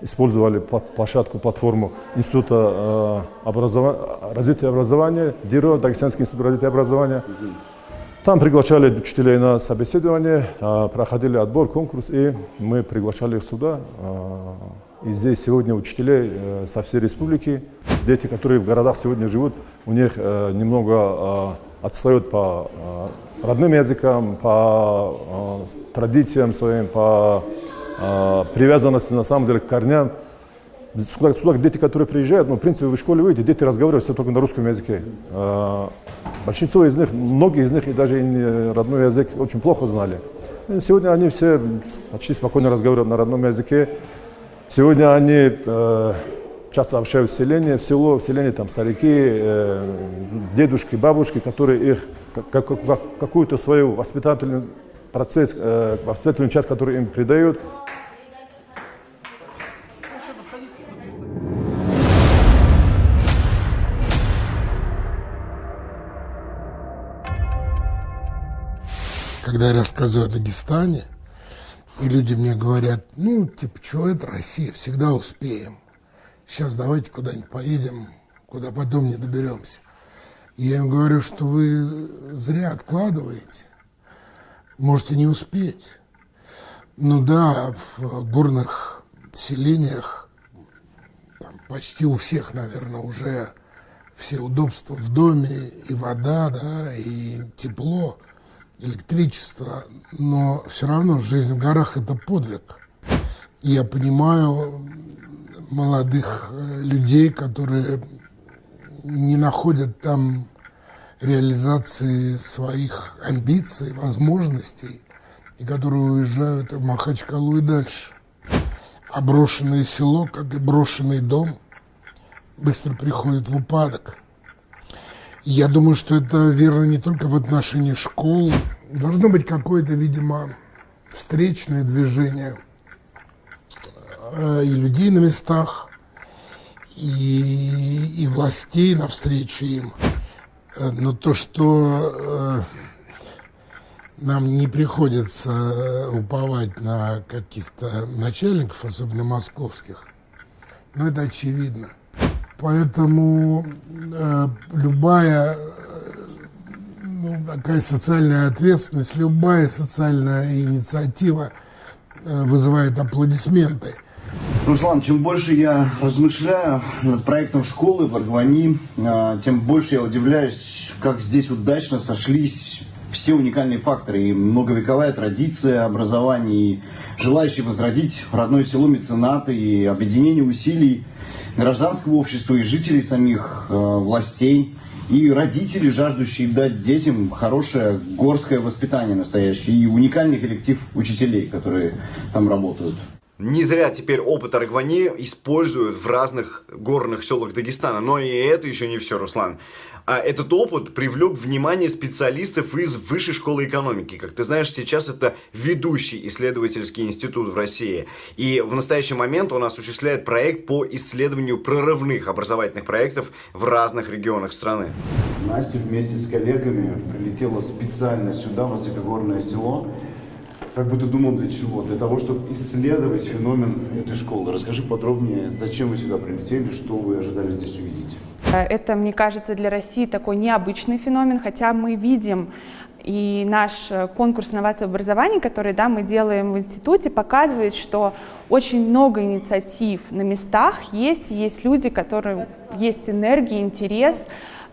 [SPEAKER 10] использовали площадку-платформу Института развития образования, ДИРО, Дагестанский институт развития образования. Там приглашали учителей на собеседование, проходили отбор, конкурс, и мы приглашали их сюда. И здесь сегодня учителей со всей республики, дети, которые в городах сегодня живут, у них немного отстают по родным языкам, по традициям своим, по привязанности на самом деле к корням. Сюда дети, которые приезжают, в принципе, вы в школе выйдете, дети разговаривают все только на русском языке. Большинство из них, многие из них и даже и родной язык очень плохо знали. И сегодня они все почти спокойно разговаривают на родном языке. Сегодня они часто общаются в селении там старики, дедушки, бабушки, которые их какую-то свою воспитательный процесс, воспитательную часть, которую им придают.
[SPEAKER 16] Когда я рассказываю о Дагестане, и люди мне говорят, что это Россия, всегда успеем. Сейчас давайте куда-нибудь поедем, куда потом не доберемся. И я им говорю, что вы зря откладываете, можете не успеть. В горных селениях там, почти у всех, наверное, уже все удобства в доме, и вода, и тепло, электричество, но все равно жизнь в горах – это подвиг. И я понимаю молодых людей, которые не находят там реализации своих амбиций, возможностей, и которые уезжают в Махачкалу и дальше. А брошенное село, как и брошенный дом, быстро приходит в упадок. И я думаю, что это верно не только в отношении школ. Должно быть какое-то, видимо, встречное движение и людей на местах, и властей навстречу им. Но то, что нам не приходится уповать на каких-то начальников, особенно московских. Но это очевидно. Поэтому любая такая социальная ответственность, любая социальная инициатива вызывает аплодисменты.
[SPEAKER 21] Руслан, чем больше я размышляю над проектом школы в Аргвани, тем больше я удивляюсь, как здесь удачно сошлись все уникальные факторы. И многовековая традиция образования, и желающие возродить родное село меценаты, и объединение усилий гражданского общества и жителей самих властей, и родители, жаждущие дать детям хорошее горское воспитание настоящее, и уникальный коллектив учителей, которые там работают.
[SPEAKER 11] Не зря теперь опыт Аргвани используют в разных горных селах Дагестана. Но и это еще не все, Руслан. Этот опыт привлек внимание специалистов из Высшей школы экономики. Как ты знаешь, сейчас это ведущий исследовательский институт в России. И в настоящий момент он осуществляет проект по исследованию прорывных образовательных проектов в разных регионах страны. Настя вместе с коллегами прилетела специально сюда, в высокогорное село. Как бы ты думал, для чего? Для того, чтобы исследовать феномен этой школы. Расскажи подробнее, зачем вы сюда прилетели, что вы ожидали здесь увидеть?
[SPEAKER 1] Это, мне кажется, для России такой необычный феномен, хотя мы видим, и наш конкурс инноваций в образовании, который мы делаем в институте, показывает, что очень много инициатив на местах есть, и есть люди, которые есть энергия, интерес,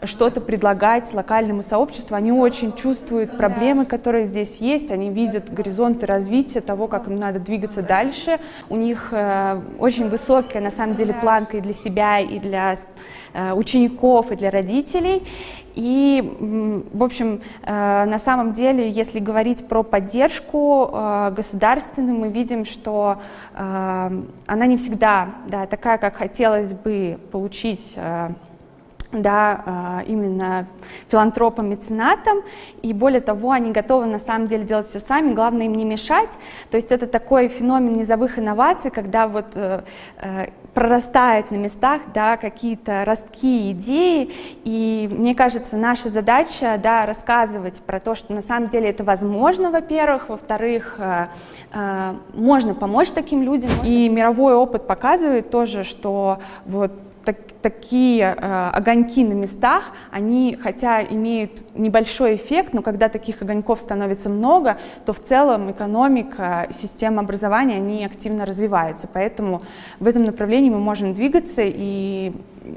[SPEAKER 1] что-то предлагать локальному сообществу. Они очень чувствуют проблемы, которые здесь есть, они видят горизонты развития того, как им надо двигаться дальше. У них очень высокая, на самом деле, планка и для себя, и для учеников, и для родителей. И, в общем, на самом деле, если говорить про поддержку государственную, мы видим, что она не всегда такая, как хотелось бы получить, именно филантропам, меценатам, и более того, они готовы на самом деле делать все сами, главное им не мешать. То есть это такой феномен низовых инноваций, когда прорастают на местах какие-то ростки, идеи, и мне кажется, наша задача рассказывать про то, что на самом деле это возможно, во-первых, во-вторых, можно помочь таким людям, и мировой опыт показывает тоже, что такие огоньки на местах, они, хотя имеют небольшой эффект, но когда таких огоньков становится много, то в целом экономика, система образования, они активно развиваются. Поэтому в этом направлении мы можем двигаться, и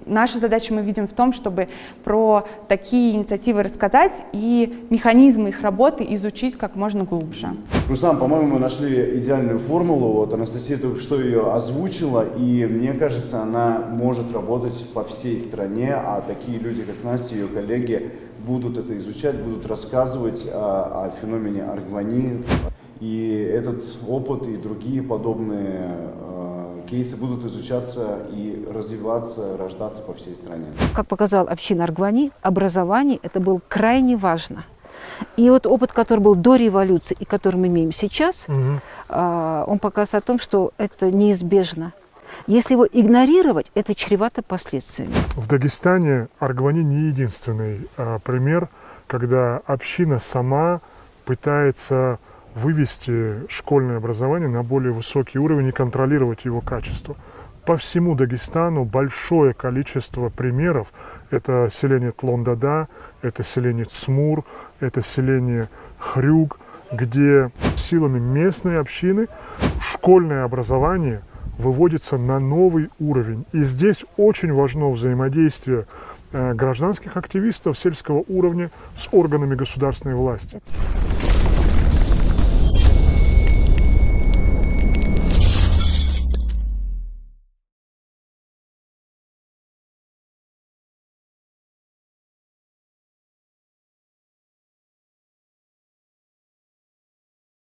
[SPEAKER 1] наша задача мы видим в том, чтобы про такие инициативы рассказать и механизмы их работы изучить как можно глубже.
[SPEAKER 21] Руслан, по-моему, мы нашли идеальную формулу. Анастасия только что ее озвучила, и мне кажется, она может работать по всей стране, а такие люди, как Настя и ее коллеги, будут это изучать, будут рассказывать о феномене Аргвани. И этот опыт и другие подобные кейсы будут изучаться и развиваться, рождаться по всей стране.
[SPEAKER 15] Как показала община Аргвани, образование это было крайне важно. И вот опыт, который был до революции и который мы имеем сейчас, он показывает о том, что это неизбежно. Если его игнорировать, это чревато последствиями.
[SPEAKER 9] В Дагестане Аргвани не единственный пример, когда община сама пытается вывести школьное образование на более высокий уровень и контролировать его качество. По всему Дагестану большое количество примеров. Это селение Тлондада, это селение Цмур, это селение Хрюг, где силами местной общины школьное образование выводится на новый уровень. И здесь очень важно взаимодействие гражданских активистов сельского уровня с органами государственной власти.